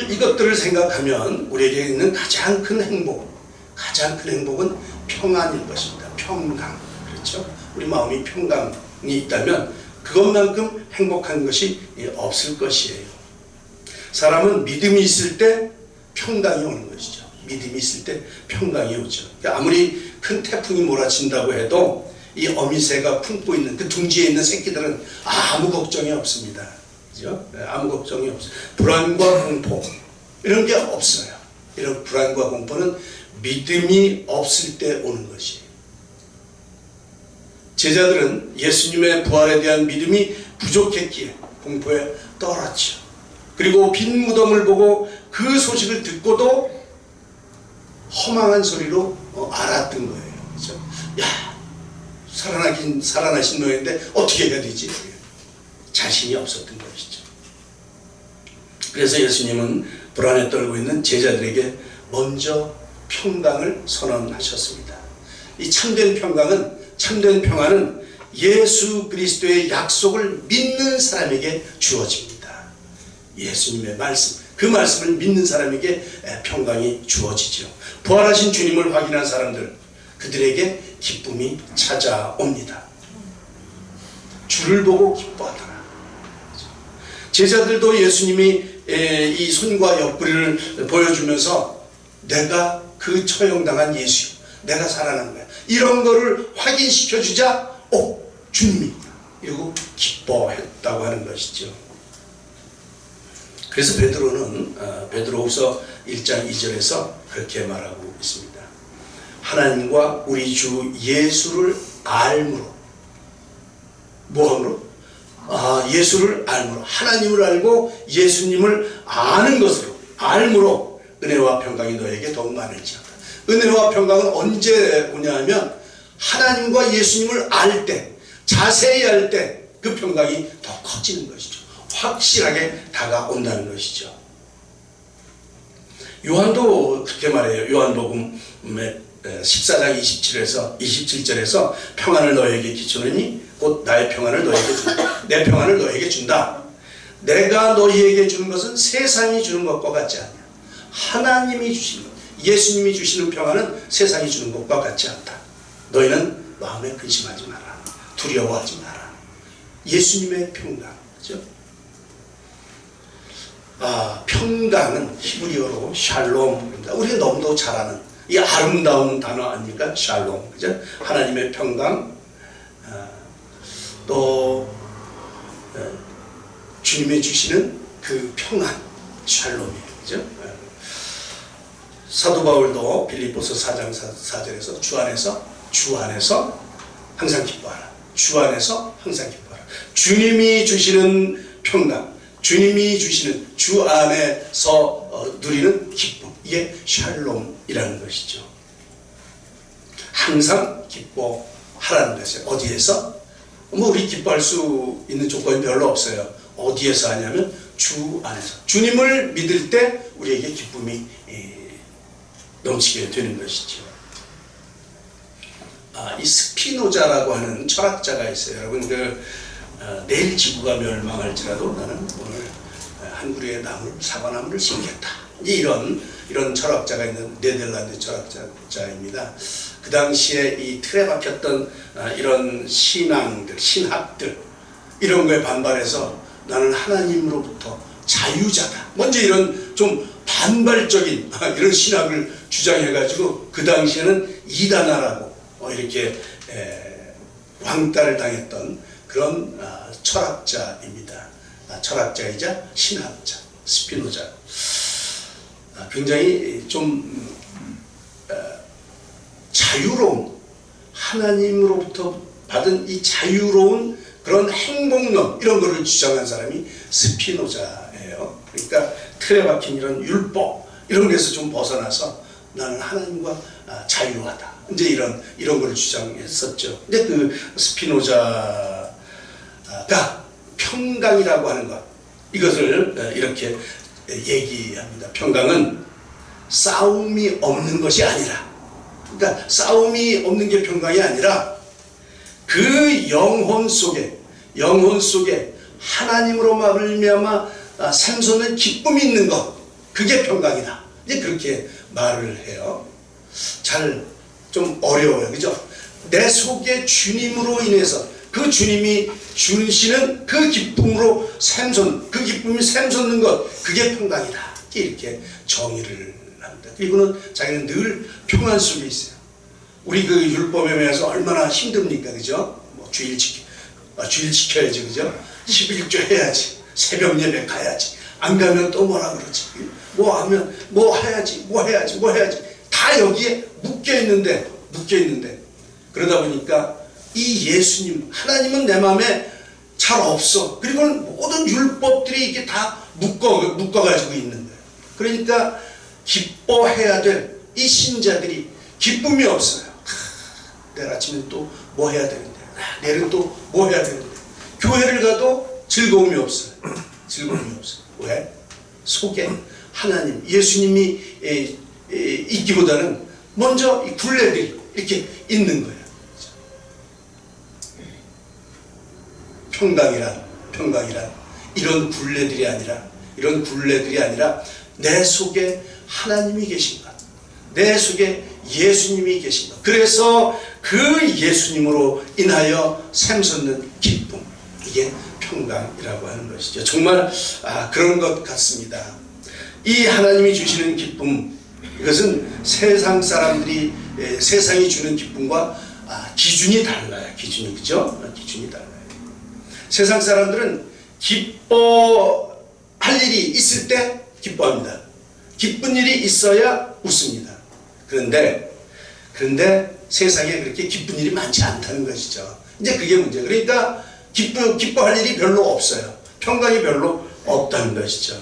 이것들을 생각하면 우리에게 있는 가장 큰 행복은 평안일 것입니다. 평강, 그렇죠? 우리 마음이 평강이 있다면 그것만큼 행복한 것이 없을 것이에요. 사람은 믿음이 있을 때 평강이 오는 것이죠. 믿음이 있을 때 평강이 오죠. 아무리 큰 태풍이 몰아친다고 해도 이 어미새가 품고 있는 그 둥지에 있는 새끼들은 아무 걱정이 없습니다. 그죠? 아무 걱정이 없어요. 불안과 공포 이런 게 없어요. 이런 불안과 공포는 믿음이 없을 때 오는 것이에요. 제자들은 예수님의 부활에 대한 믿음이 부족했기에 공포에 떨었죠. 그리고 빈 무덤을 보고 그 소식을 듣고도 허망한 소리로 알았던 거예요. 그렇죠? 야, 살아나신 노예인데 어떻게 해야 되지? 자신이 없었던 것이죠. 그래서 예수님은 불안에 떨고 있는 제자들에게 먼저 평강을 선언하셨습니다. 이 참된 평안은 예수 그리스도의 약속을 믿는 사람에게 주어집니다. 예수님의 말씀, 그 말씀을 믿는 사람에게 평강이 주어지죠. 부활하신 주님을 확인한 사람들, 그들에게 기쁨이 찾아옵니다. 주를 보고 기뻐하더라. 제자들도 예수님이 이 손과 옆구리를 보여주면서 내가 그 처형당한 예수, 내가 살아난 거야, 이런 거를 확인시켜주자 주님이구나 이러고 기뻐했다고 하는 것이죠. 그래서 베드로는 베드로후서 1장 2절에서 그렇게 말하고 있습니다. 하나님과 우리 주 예수를 알므로, 뭐함으로? 예수를 알므로, 하나님을 알고 예수님을 아는 것으로, 알므로 은혜와 평강이 너에게 더욱 많을지어다. 은혜와 평강은 언제 오냐 하면 하나님과 예수님을 알 때, 자세히 알 때 그 평강이 더 커지는 것이죠. 확실하게 다가온다는 것이죠. 요한도 그렇게 말해요. 요한복음의 14장 27절에서 평안을 너에게 끼치노니 곧 나의 평안을 너에게 준다. 내 평안을 너에게 준다. 내가 너희에게 주는 것은 세상이 주는 것과 같지 않냐. 하나님이 주시는 것, 예수님이 주시는 평안은 세상이 주는 것과 같지 않다. 너희는 마음에 근심하지 마라. 두려워하지 마라. 예수님의 평강, 그죠? 평강은 히브리어로 샬롬입니다. 우리가 너무도 잘 아는 이 아름다운 단어 아닙니까? 샬롬, 그죠? 하나님의 평강, 또 주님이 주시는 그 평안, 샬롬이에요. 그죠? 사도 바울도 빌립보서 4장 4절에서 주 안에서 항상 기뻐하라. 주 안에서 항상 기뻐하라. 주님이 주시는 평강, 주님이 주시는 주 안에서 누리는 기쁨, 이게 샬롬이라는 것이죠. 항상 기뻐하라는 것이에요. 어디에서? 우리 기뻐할 수 있는 조건이 별로 없어요. 어디에서 하냐면 주 안에서. 주님을 믿을 때 우리에게 기쁨이 넘치게 되는 것이죠. 이 스피노자라고 하는 철학자가 있어요. 여러분, 내일 지구가 멸망할지라도 나는 오늘 한 그루의 사과나무를 심겠다. 이런 철학자가 있는 네덜란드 철학자입니다. 그 당시에 이 틀에 박혔던 이런 신학들 이런 거에 반발해서 나는 하나님으로부터 자유자다. 먼저 이런 좀 반발적인 이런 신학을 주장해가지고 그 당시에는 이단아라고 이렇게 왕따를 당했던 그런 철학자입니다. 철학자이자 신학자 스피노자. 굉장히 좀 자유로운, 하나님으로부터 받은 이 자유로운 그런 행복론, 이런 거를 주장한 사람이 스피노자예요. 그러니까 틀에 박힌 이런 율법 이런 데서 좀 벗어나서 나는 하나님과 자유하다, 이제 이런 걸 주장했었죠. 근데 그 스피노자가 평강이라고 하는 것, 이것을 이렇게 얘기합니다. 평강은 싸움이 없는 것이 아니라, 그러니까 싸움이 없는 게 평강이 아니라 그 영혼 속에 하나님으로 말미암아 샘솟는 기쁨이 있는 것, 그게 평강이다. 이제 그렇게 말을 해요. 잘 좀 어려워요, 그죠? 내 속에 주님으로 인해서 그 주님이 주시는 그 기쁨으로 그 기쁨이 샘솟는 것, 그게 평강이다. 이렇게 정의를 합니다. 그리고는 자기는 늘 평안 속에 있어요. 우리 그 율법에 매여서 얼마나 힘듭니까, 그죠? 뭐 주일 지켜야지, 그죠? 11조 해야지, 새벽 예배 가야지, 안 가면 또 뭐라 그러지, 뭐 하면 뭐 해야지, 다 여기에 묶여 있는데 그러다 보니까 이 예수님, 하나님은 내 마음에 잘 없어. 그리고 모든 율법들이 이게 다 묶어가지고 있는 거예요. 그러니까 기뻐해야 될 이 신자들이 기쁨이 없어요. 내일 아침에 또 뭐 해야 되는데, 내일은 또 뭐 해야 되는데, 교회를 가도 즐거움이 없어요. 왜? 속에 하나님, 예수님이 있기보다는 먼저 이 굴레들이 이렇게 있는 거예요. 평강이란 이런 굴레들이 아니라 내 속에 하나님이 계신 것, 내 속에 예수님이 계신 것, 그래서 그 예수님으로 인하여 샘솟는 기쁨, 이게 평강이라고 하는 것이죠. 정말 그런 것 같습니다. 이 하나님이 주시는 기쁨, 이것은 세상 사람들이 세상이 주는 기쁨과 기준이 달라요. 그죠? 기준이 달라요. 세상 사람들은 기뻐할 일이 있을 때 기뻐합니다. 기쁜 일이 있어야 웃습니다. 그런데 세상에 그렇게 기쁜 일이 많지 않다는 것이죠. 이제 그게 문제예요. 그러니까 기뻐할 일이 별로 없어요. 평강이 별로 없다는 것이죠.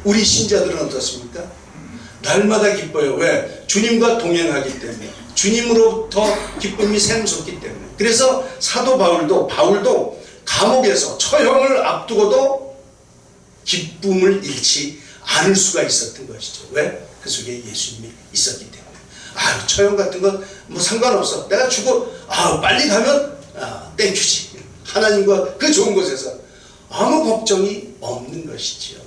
우리 신자들은 어떻습니까? 날마다 기뻐요. 왜? 주님과 동행하기 때문에, 주님으로부터 기쁨이 샘솟기 때문에. 그래서 사도 바울도 감옥에서 처형을 앞두고도 기쁨을 잃지 않을 수가 있었던 것이죠. 왜? 그 속에 예수님이 있었기 때문에. 처형 같은 건 뭐 상관없어. 내가 죽어 빨리 가면 땡큐지. 하나님과 그 좋은 곳에서 아무 걱정이 없는 것이지요.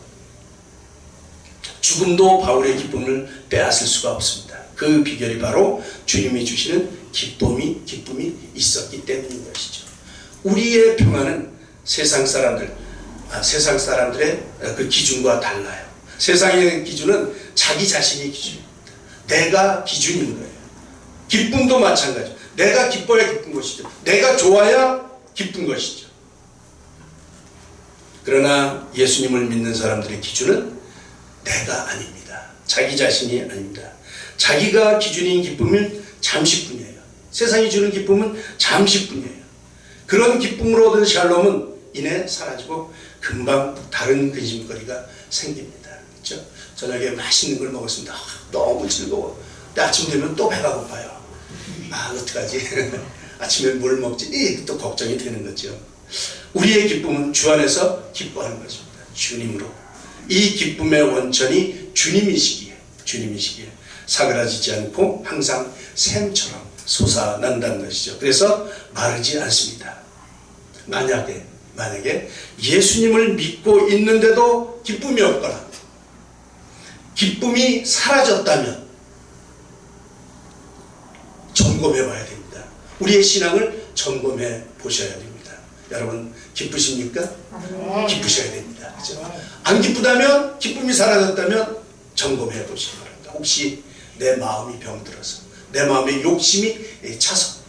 죽음도 바울의 기쁨을 빼앗을 수가 없습니다. 그 비결이 바로 주님이 주시는 기쁨이 있었기 때문인 것이죠. 우리의 평안은 세상 사람들의 그 기준과 달라요. 세상의 기준은 자기 자신이 기준입니다. 내가 기준인 거예요. 기쁨도 마찬가지죠. 내가 기뻐야 기쁜 것이죠. 내가 좋아야 기쁜 것이죠. 그러나 예수님을 믿는 사람들의 기준은 내가 아닙니다. 자기 자신이 아닙니다. 자기가 기준인 기쁨은 잠시뿐이에요. 세상이 주는 기쁨은 잠시뿐이에요. 그런 기쁨으로 얻은 샬롬은 이내 사라지고 금방 다른 근심거리가 생깁니다. 그렇죠? 저녁에 맛있는 걸 먹었습니다. 너무 즐거워. 근데 아침 되면 또 배가 고파요. 어떡하지? 아침에 뭘 먹지? 또 걱정이 되는 거죠. 우리의 기쁨은 주 안에서 기뻐하는 것입니다. 주님으로. 이 기쁨의 원천이 주님이시기에 사그라지지 않고 항상 샘처럼 솟아난다는 것이죠. 그래서 마르지 않습니다. 만약에 예수님을 믿고 있는데도 기쁨이 없거나 기쁨이 사라졌다면 점검해 봐야 됩니다. 우리의 신앙을 점검해 보셔야 됩니다. 여러분 기쁘십니까? 기쁘셔야 됩니다. 그렇죠? 안 기쁘다면, 기쁨이 사라졌다면 점검해 보시기 바랍니다. 혹시 내 마음이 병들어서, 내 마음에 욕심이 차서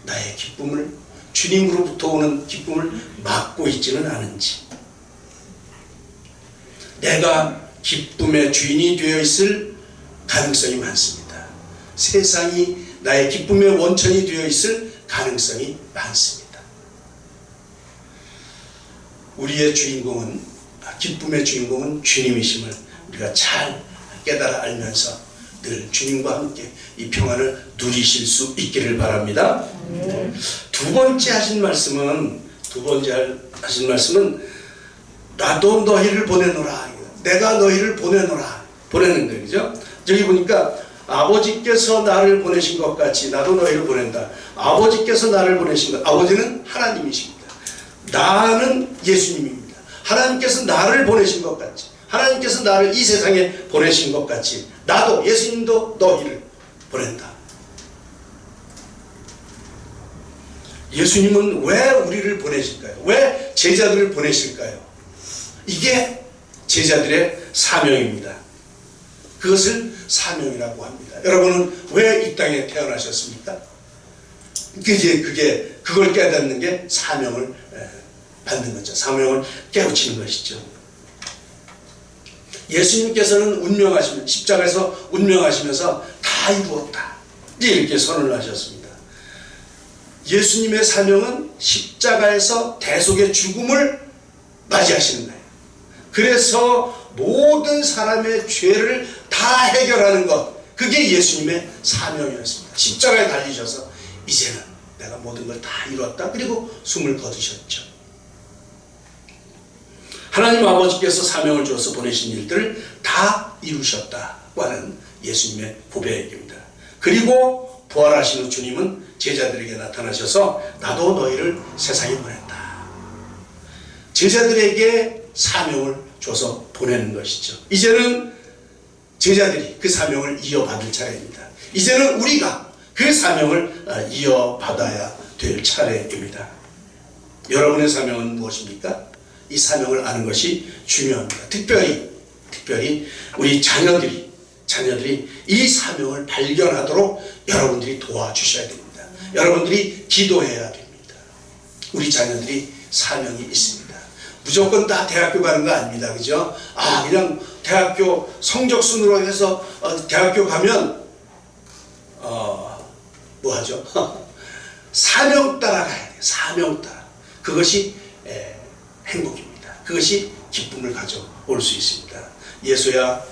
나의 기쁨을, 주님으로부터 오는 기쁨을 막고 있지는 않은지, 내가 기쁨의 주인이 되어 있을 가능성이 많습니다. 세상이 나의 기쁨의 원천이 되어 있을 가능성이 많습니다. 우리의 주인공은, 기쁨의 주인공은 주님이심을 우리가 잘 깨달아 알면서 늘 주님과 함께 이 평안을 누리실 수 있기를 바랍니다. 두 번째 하신 말씀은 나도 너희를 보내노라. 내가 너희를 보내노라. 보내는 거예요. 그죠? 저기 보니까 아버지께서 나를 보내신 것 같이 나도 너희를 보낸다. 아버지께서 나를 보내신 것, 아버지는 하나님이십니다. 나는 예수님입니다. 하나님께서 나를 보내신 것 같이, 하나님께서 나를 이 세상에 보내신 것 같이 나도, 예수님도 너희를 보낸다. 예수님은 왜 우리를 보내실까요? 왜 제자들을 보내실까요? 이게 제자들의 사명입니다. 그것을 사명이라고 합니다. 여러분은 왜 이 땅에 태어나셨습니까? 그걸 깨닫는 게 사명을 받는 거죠. 사명을 깨우치는 것이죠. 예수님께서는 운명하시면서, 십자가에서 운명하시면서 다 이루었다, 이렇게 선언을 하셨습니다. 예수님의 사명은 십자가에서 대속의 죽음을 맞이하시는 거예요. 그래서 모든 사람의 죄를 다 해결하는 것, 그게 예수님의 사명이었습니다. 십자가에 달리셔서 이제는 내가 모든 걸 다 이루었다, 그리고 숨을 거두셨죠. 하나님 아버지께서 사명을 주어서 보내신 일들을 다 이루셨다고 하는 예수님의 고백입니다. 그리고 부활하신 후 주님은 제자들에게 나타나셔서 나도 너희를 세상에 보낸다. 제자들에게 사명을 줘서 보내는 것이죠. 이제는 제자들이 그 사명을 이어받을 차례입니다. 이제는 우리가 그 사명을 이어받아야 될 차례입니다. 여러분의 사명은 무엇입니까? 이 사명을 아는 것이 중요합니다. 특별히 우리 자녀들이 이 사명을 발견하도록 여러분들이 도와주셔야 됩니다. 여러분들이 기도해야 됩니다. 우리 자녀들이 사명이 있습니다. 무조건 다 대학교 가는 거 아닙니다. 그죠? 그냥 대학교 성적 순으로 해서 대학교 가면 뭐 하죠? 사명 따라 가야 돼요. 사명 따라. 그것이 행복입니다. 그것이 기쁨을 가져올 수 있습니다. 예수야,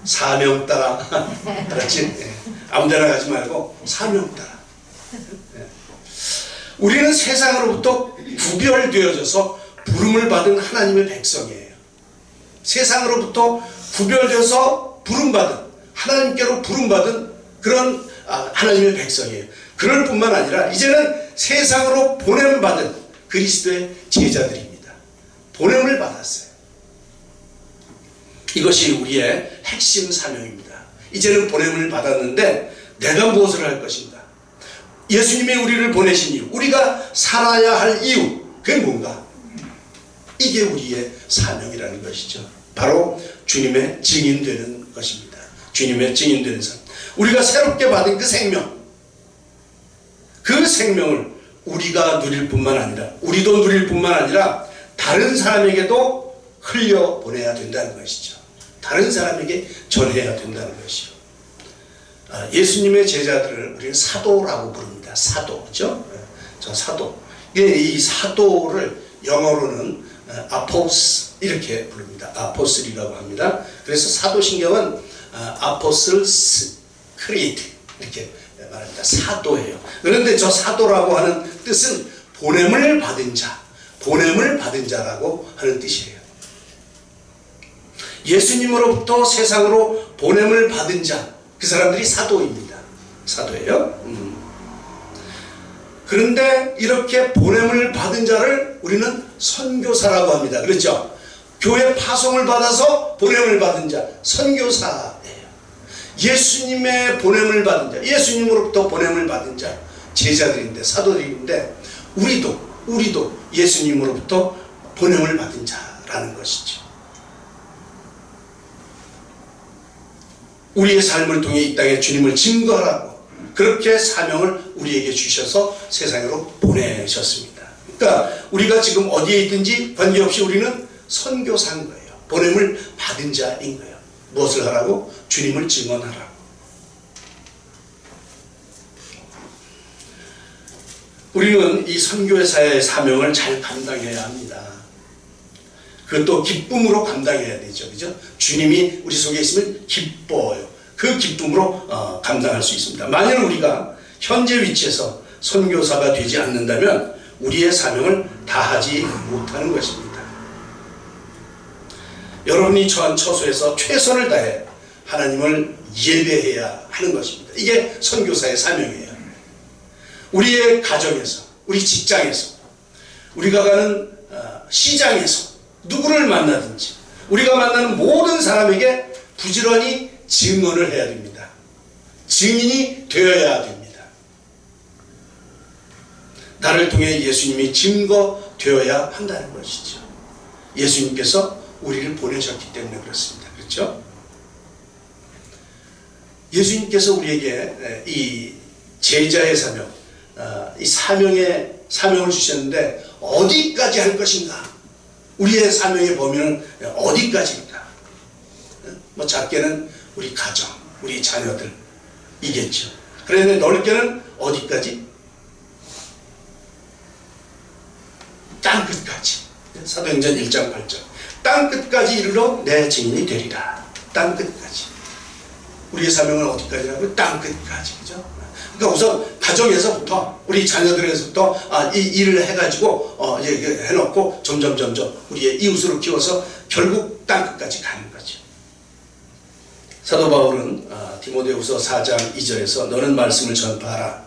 사명 따라. 알았지? 아무데나 가지 말고 사명 따라. 우리는 세상으로부터 구별되어져서 부름을 받은 하나님의 백성이에요. 세상으로부터 구별되어서 부름받은, 하나님께로 부름받은 그런 하나님의 백성이에요. 그럴 뿐만 아니라 이제는 세상으로 보냄받은 그리스도의 제자들입니다. 보냄을 받았어요. 이것이 우리의 핵심 사명입니다. 이제는 보냄을 받았는데 내가 무엇을 할 것인가? 예수님이 우리를 보내신 이유, 우리가 살아야 할 이유, 그게 뭔가? 이게 우리의 사명이라는 것이죠. 바로 주님의 증인되는 것입니다. 주님의 증인되는 삶. 우리가 새롭게 받은 그 생명, 그 생명을 우리가 누릴 뿐만 아니라, 우리도 누릴 뿐만 아니라 다른 사람에게도 흘려보내야 된다는 것이죠. 다른 사람에게 전해야 된다는 것이요. 예수님의 제자들을 우리는 사도라고 부릅니다. 사도, 그죠? 저 사도. 이 사도를 영어로는 아포스 이렇게 부릅니다. 아포슬이라고 합니다. 그래서 사도신경은 아포슬스 크리트 이렇게 말합니다. 사도예요. 그런데 저 사도라고 하는 뜻은 보냄을 받은 자, 보냄을 받은 자라고 하는 뜻이에요. 예수님으로부터 세상으로 보냄을 받은 자, 그 사람들이 사도입니다. 사도예요. 그런데 이렇게 보냄을 받은 자를 우리는 선교사라고 합니다. 그렇죠? 교회 파송을 받아서 보냄을 받은 자, 선교사예요. 예수님의 보냄을 받은 자, 예수님으로부터 보냄을 받은 자, 제자들인데, 사도들인데 우리도 예수님으로부터 보냄을 받은 자라는 것이죠. 우리의 삶을 통해 이 땅에 주님을 증거하라고 그렇게 사명을 우리에게 주셔서 세상으로 보내셨습니다. 그러니까 우리가 지금 어디에 있든지 관계없이 우리는 선교사인 거예요. 보냄을 받은 자인 거예요. 무엇을 하라고? 주님을 증언하라고. 우리는 이 선교사의 사명을 잘 감당해야 합니다. 그것도 기쁨으로 감당해야 되죠. 그죠? 주님이 우리 속에 있으면 기뻐요. 그 기쁨으로 감당할 수 있습니다. 만일 우리가 현재 위치에서 선교사가 되지 않는다면 우리의 사명을 다하지 못하는 것입니다. 여러분이 처한 처소에서 최선을 다해 하나님을 예배해야 하는 것입니다. 이게 선교사의 사명이에요. 우리의 가정에서, 우리 직장에서, 우리가 가는 시장에서 누구를 만나든지 우리가 만나는 모든 사람에게 부지런히 증언을 해야 됩니다. 증인이 되어야 됩니다. 나를 통해 예수님이 증거되어야 한다는 것이죠. 예수님께서 우리를 보내셨기 때문에 그렇습니다. 그렇죠? 예수님께서 우리에게 이 제자의 사명, 이 사명을 주셨는데 어디까지 할 것인가? 우리의 사명의 범위는 어디까지인가? 뭐 작게는 우리 가정, 우리 자녀들이겠죠. 그런데 넓게는 어디까지? 땅끝까지. 사도행전 1장 8절. 땅끝까지 이르러 내 증인이 되리라. 땅끝까지. 우리의 사명은 어디까지라고요? 땅끝까지. 그죠? 그러니까 우선 가정에서부터 우리 자녀들에서부터 이 일을 해가지고 해놓고 점점 우리의 이웃으로 키워서 결국 땅끝까지 가는 거죠. 사도 바울은 디모데후서 4장 2절에서 너는 말씀을 전파하라.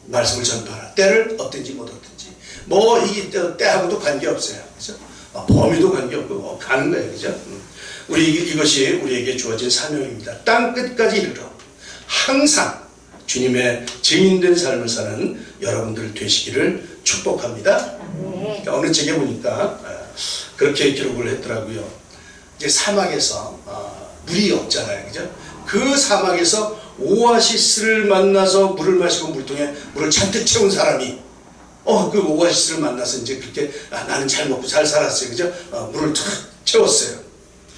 말씀을 전파하라. 때를 얻든지 못 얻든지. 뭐 이 때하고도 관계없어요. 그죠? 범위도 관계없고 가는 거예요. 그죠? 이것이 우리에게 주어진 사명입니다. 땅끝까지 이르러 항상 주님의 증인된 삶을 사는 여러분들 되시기를 축복합니다. 그러니까 어느 책에 보니까 그렇게 기록을 했더라고요. 이제 사막에서 물이 없잖아요. 그죠? 그 사막에서 오아시스를 만나서 물을 마시고 물통에 물을 잔뜩 채운 사람이 그 오아시스를 만나서 이제 그렇게 나는 잘 먹고 잘 살았어요. 그죠? 물을 탁 채웠어요.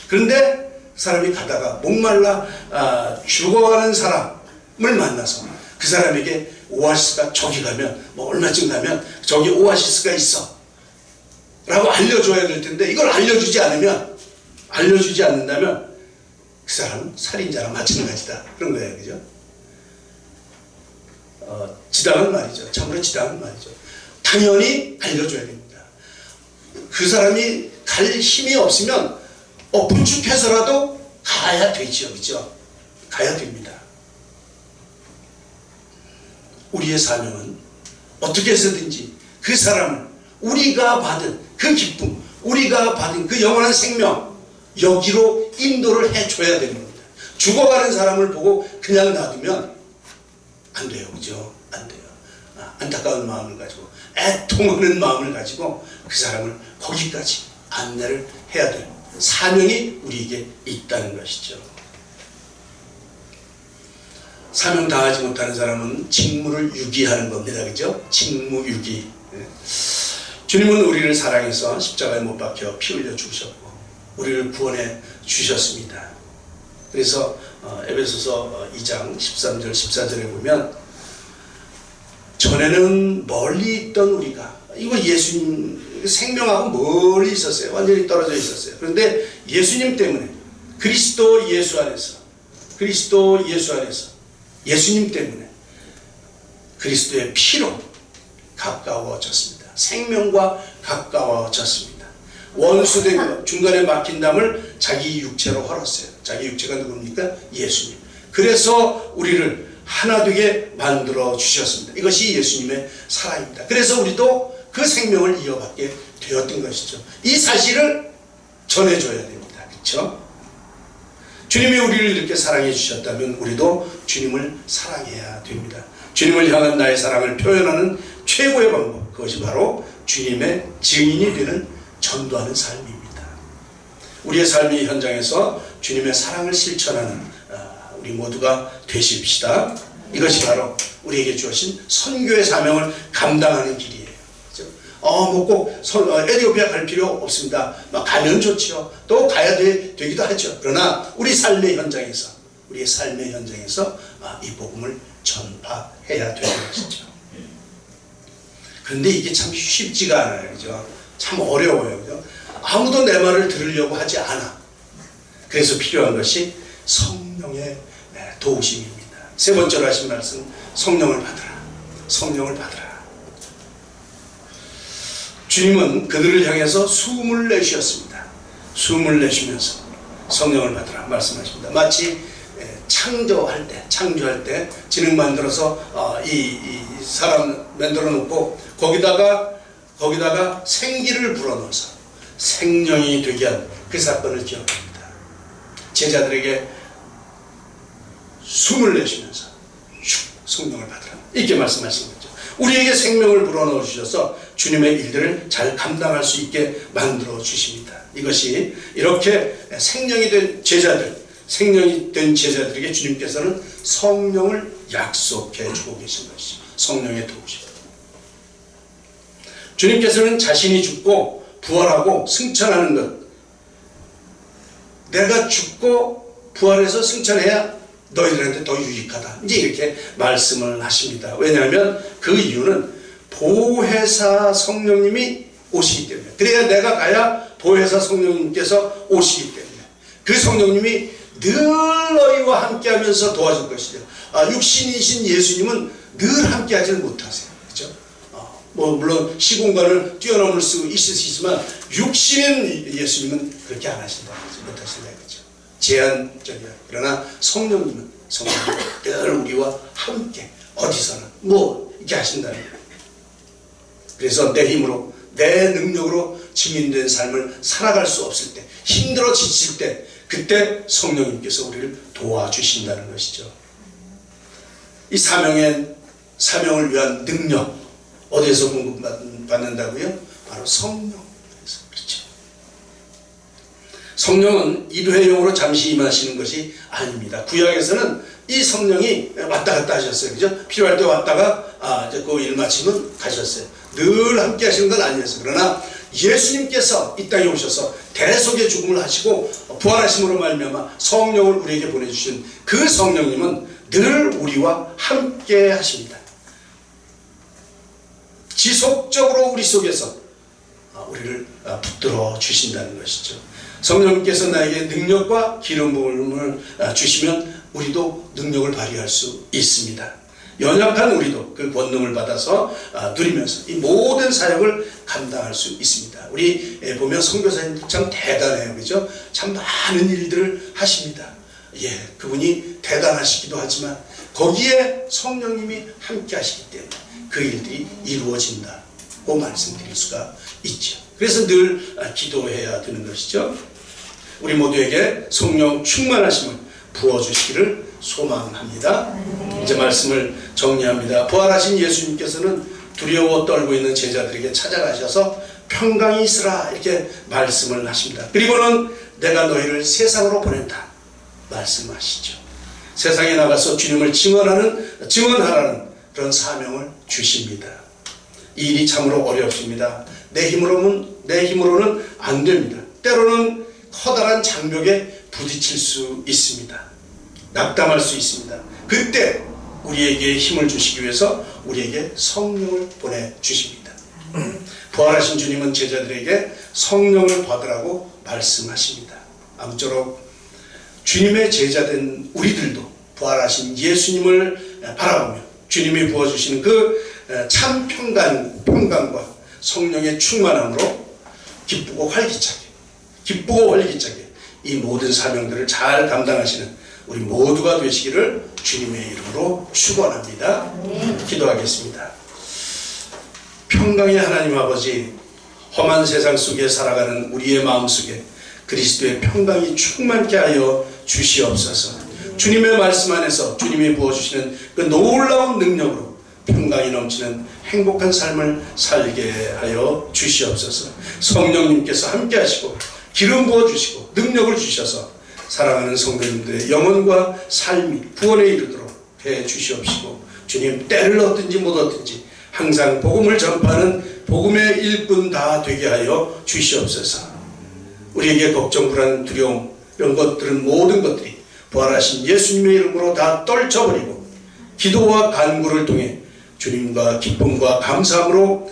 그런데 사람이 가다가 목말라 죽어가는 사람을 만나서 그 사람에게 오아시스가 저기 가면 뭐 얼마쯤 가면 저기 오아시스가 있어 라고 알려줘야 될 텐데 이걸 알려주지 않는다면 그 사람은 살인자랑 마찬가지다 그런 거예요. 그죠? 지당은 말이죠. 참으로 지당은 말이죠. 당연히 알려줘야 됩니다. 그 사람이 갈 힘이 없으면 부축해서라도 가야 되죠. 그죠? 가야 됩니다. 우리의 사명은 어떻게 해서든지 그 사람을 우리가 받은 그 기쁨, 우리가 받은 그 영원한 생명 여기로 인도를 해줘야 되는 겁니다. 죽어가는 사람을 보고 그냥 놔두면 안 돼요. 그죠? 안 돼요. 안타까운 마음을 가지고 애통하는 마음을 가지고 그 사람을 거기까지 안내를 해야 돼요. 사명이 우리에게 있다는 것이죠. 사명 당하지 못하는 사람은 직무를 유기하는 겁니다. 그죠? 직무유기. 주님은 우리를 사랑해서 십자가에 못 박혀 피 흘려 죽으셨고 우리를 구원해 주셨습니다. 그래서 에베소서 2장 13절 14절에 보면 전에는 멀리 있던 우리가, 이거 예수님 생명하고 멀리 있었어요. 완전히 떨어져 있었어요. 그런데 예수님 때문에, 그리스도 예수 안에서 예수님 때문에 그리스도의 피로 가까워졌습니다. 생명과 가까워졌습니다. 원수되고 중간에 막힌 담을 자기 육체로 헐었어요. 자기 육체가 누굽니까? 예수님. 그래서 우리를 하나 되게 만들어 주셨습니다. 이것이 예수님의 사랑입니다. 그래서 우리도 그 생명을 이어받게 되었던 것이죠. 이 사실을 전해줘야 됩니다. 그렇죠? 주님이 우리를 이렇게 사랑해 주셨다면 우리도 주님을 사랑해야 됩니다. 주님을 향한 나의 사랑을 표현하는 최고의 방법, 그것이 바로 주님의 증인이 되는 전도하는 삶입니다. 우리의 삶의 현장에서 주님의 사랑을 실천하는 우리 모두가 되십시다. 이것이 바로 우리에게 주어진 선교의 사명을 감당하는 길이에요. 뭐 꼭 에티오피아 갈 필요 없습니다. 가면 좋죠. 또 가야 되기도 하죠. 그러나 우리의 삶의 현장에서 이 복음을 전파해야 되는 것이죠. 그런데 이게 참 쉽지가 않아요. 그죠? 참 어려워요. 그죠? 아무도 내 말을 들으려고 하지 않아. 그래서 필요한 것이 성령의 도우심입니다. 세 번째로 하신 말씀, 성령을 받으라. 성령을 받으라. 주님은 그들을 향해서 숨을 내쉬었습니다. 숨을 내쉬면서 성령을 받으라 말씀하십니다. 마치 창조할 때 진흙 만들어서 이 사람 만들어 놓고 거기다가 생기를 불어넣어서 생명이 되게 한 그 사건을 기억합니다. 제자들에게 숨을 내쉬면서 성령을 받으라 이렇게 말씀하신 거죠. 우리에게 생명을 불어넣어 주셔서 주님의 일들을 잘 감당할 수 있게 만들어 주십니다. 이것이 이렇게 생명이 된 제자들에게 주님께서는 성령을 약속해 주고 계신 것이 성령의 도우심. 주님께서는 자신이 죽고 부활하고 승천하는 것, 내가 죽고 부활해서 승천해야 너희들한테 더 유익하다, 이제 이렇게 말씀을 하십니다. 왜냐하면 그 이유는 보혜사 성령님이 오시기 때문에, 그래야 내가 가야 보혜사 성령님께서 오시기 때문에 그 성령님이 늘 너희와 함께 하면서 도와줄 것이죠. 육신이신 예수님은 늘 함께 하지는 못하세요. 그렇죠? 물론 시공간을 뛰어넘을 수 있으시지만 육신인 예수님은 그렇게 안 하신다. 못하신다. 그렇죠? 제한적이야. 그러나 성령님은 늘 우리와 함께 어디서나 이렇게 하신다는 거예요. 그래서 내 힘으로, 내 능력으로 증인된 삶을 살아갈 수 없을 때, 힘들어 지칠 때, 그때 성령님께서 우리를 도와주신다는 것이죠. 이 사명을 위한 능력, 어디에서 공급받는다고요? 바로 성령에서. 그렇죠. 성령은 일회용으로 잠시 임하시는 것이 아닙니다. 구약에서는 이 성령이 왔다 갔다 하셨어요. 그죠? 필요할 때 왔다가 그 일 마치면 가셨어요. 늘 함께 하시는 건 아니었어요. 그러나 예수님께서 이 땅에 오셔서 대속의 죽음을 하시고 부활하심으로 말미암아 성령을 우리에게 보내주신 그 성령님은 늘 우리와 함께 하십니다. 지속적으로 우리 속에서 우리를 붙들어 주신다는 것이죠. 성령님께서 나에게 능력과 기름 부음을 주시면 우리도 능력을 발휘할 수 있습니다. 연약한 우리도 그 권능을 받아서 누리면서 이 모든 사역을 감당할 수 있습니다. 우리 보면 선교사님들 참 대단해요. 그죠? 참 많은 일들을 하십니다. 그분이 대단하시기도 하지만 거기에 성령님이 함께 하시기 때문에 그 일들이 이루어진다고 말씀드릴 수가 있죠. 그래서 늘 기도해야 되는 것이죠. 우리 모두에게 성령 충만하심을 부어주시기를 소망합니다. 이제 말씀을 정리합니다. 부활하신 예수님께서는 두려워 떨고 있는 제자들에게 찾아가셔서 평강이 있으라 이렇게 말씀을 하십니다. 그리고는 내가 너희를 세상으로 보낸다 말씀하시죠. 세상에 나가서 주님을 증언하라는 그런 사명을 주십니다. 이 일이 참으로 어렵습니다. 내 힘으로는 안 됩니다. 때로는 커다란 장벽에 부딪힐 수 있습니다. 낙담할 수 있습니다. 그때 우리에게 힘을 주시기 위해서 우리에게 성령을 보내주십니다. 부활하신 주님은 제자들에게 성령을 받으라고 말씀하십니다. 아무쪼록 주님의 제자된 우리들도 부활하신 예수님을 바라보며 주님이 부어주시는 그 참 평강과 성령의 충만함으로 기쁘고 활기차게 이 모든 사명들을 잘 감당하시는 우리 모두가 되시기를 주님의 이름으로 축원합니다. 기도하겠습니다. 평강의 하나님 아버지, 험한 세상 속에 살아가는 우리의 마음속에 그리스도의 평강이 충만케 하여 주시옵소서. 주님의 말씀 안에서 주님이 부어주시는 그 놀라운 능력으로 평강이 넘치는 행복한 삶을 살게 하여 주시옵소서. 성령님께서 함께 하시고 기름 부어주시고 능력을 주셔서 사랑하는 성도님들의 영혼과 삶이 구원에 이르도록 해 주시옵시고, 주님 때를 얻든지 못 얻든지 항상 복음을 전파하는 복음의 일꾼 다 되게 하여 주시옵소서. 우리에게 걱정, 불안, 두려움 이런 것들은 모든 것들이 부활하신 예수님의 이름으로 다 떨쳐버리고 기도와 간구를 통해 주님과 기쁨과 감사함으로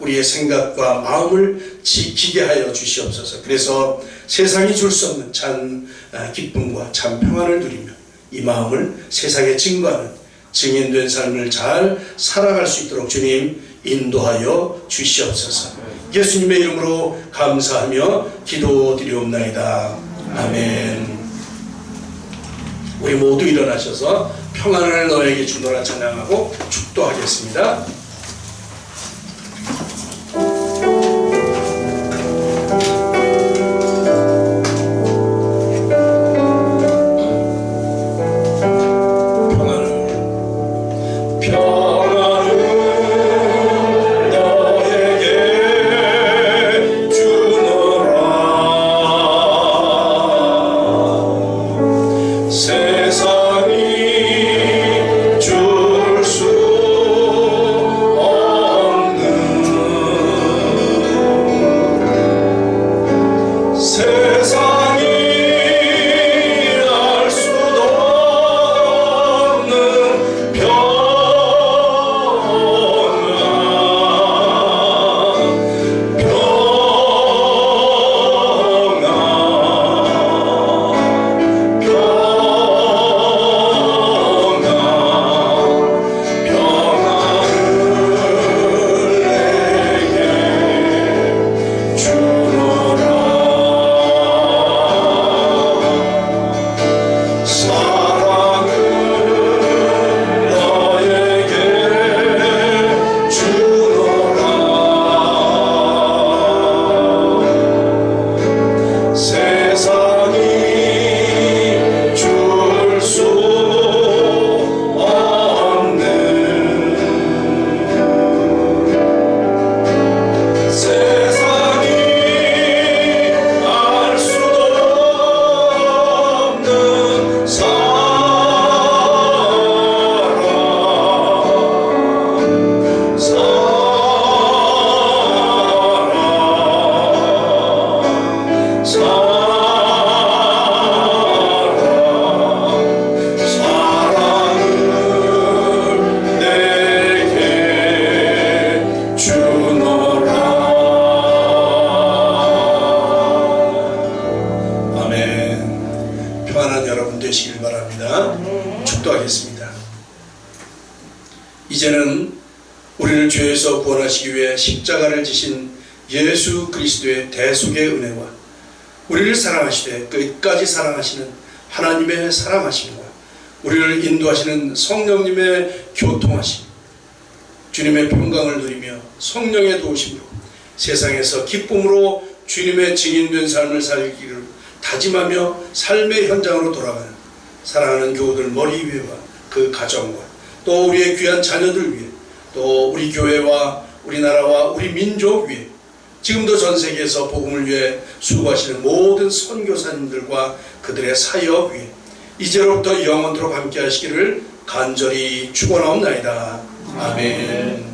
우리의 생각과 마음을 지키게 하여 주시옵소서. 그래서 세상이 줄 수 없는 참 기쁨과 참 평안을 누리며 이 마음을 세상에 증거하는 증인된 삶을 잘 살아갈 수 있도록 주님 인도하여 주시옵소서. 예수님의 이름으로 감사하며 기도드리옵나이다. 아멘. 우리 모두 일어나셔서 평안을 너에게 주노라 찬양하고 축도하겠습니다. 이제는 우리를 죄에서 구원하시기 위해 십자가를 지신 예수 그리스도의 대속의 은혜와 우리를 사랑하시되 끝까지 사랑하시는 하나님의 사랑하심과 우리를 인도하시는 성령님의 교통하심, 주님의 평강을 누리며 성령의 도우심으로 세상에서 기쁨으로 주님의 증인된 삶을 살기를 다짐하며 삶의 현장으로 돌아가는 사랑하는 교우들 머리 위와 그 가정과 또 우리의 귀한 자녀들 위해 또 우리 교회와 우리나라와 우리 민족 위해 지금도 전 세계에서 복음을 위해 수고하시는 모든 선교사님들과 그들의 사역 위해 이제로부터 영원토록 함께 하시기를 간절히 축원하옵나이다. 아멘.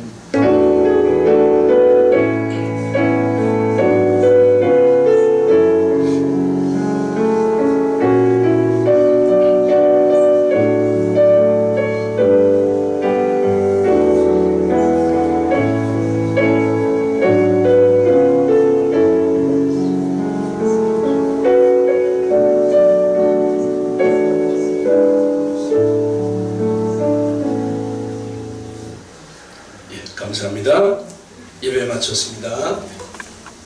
감사합니다. 예배 마쳤습니다.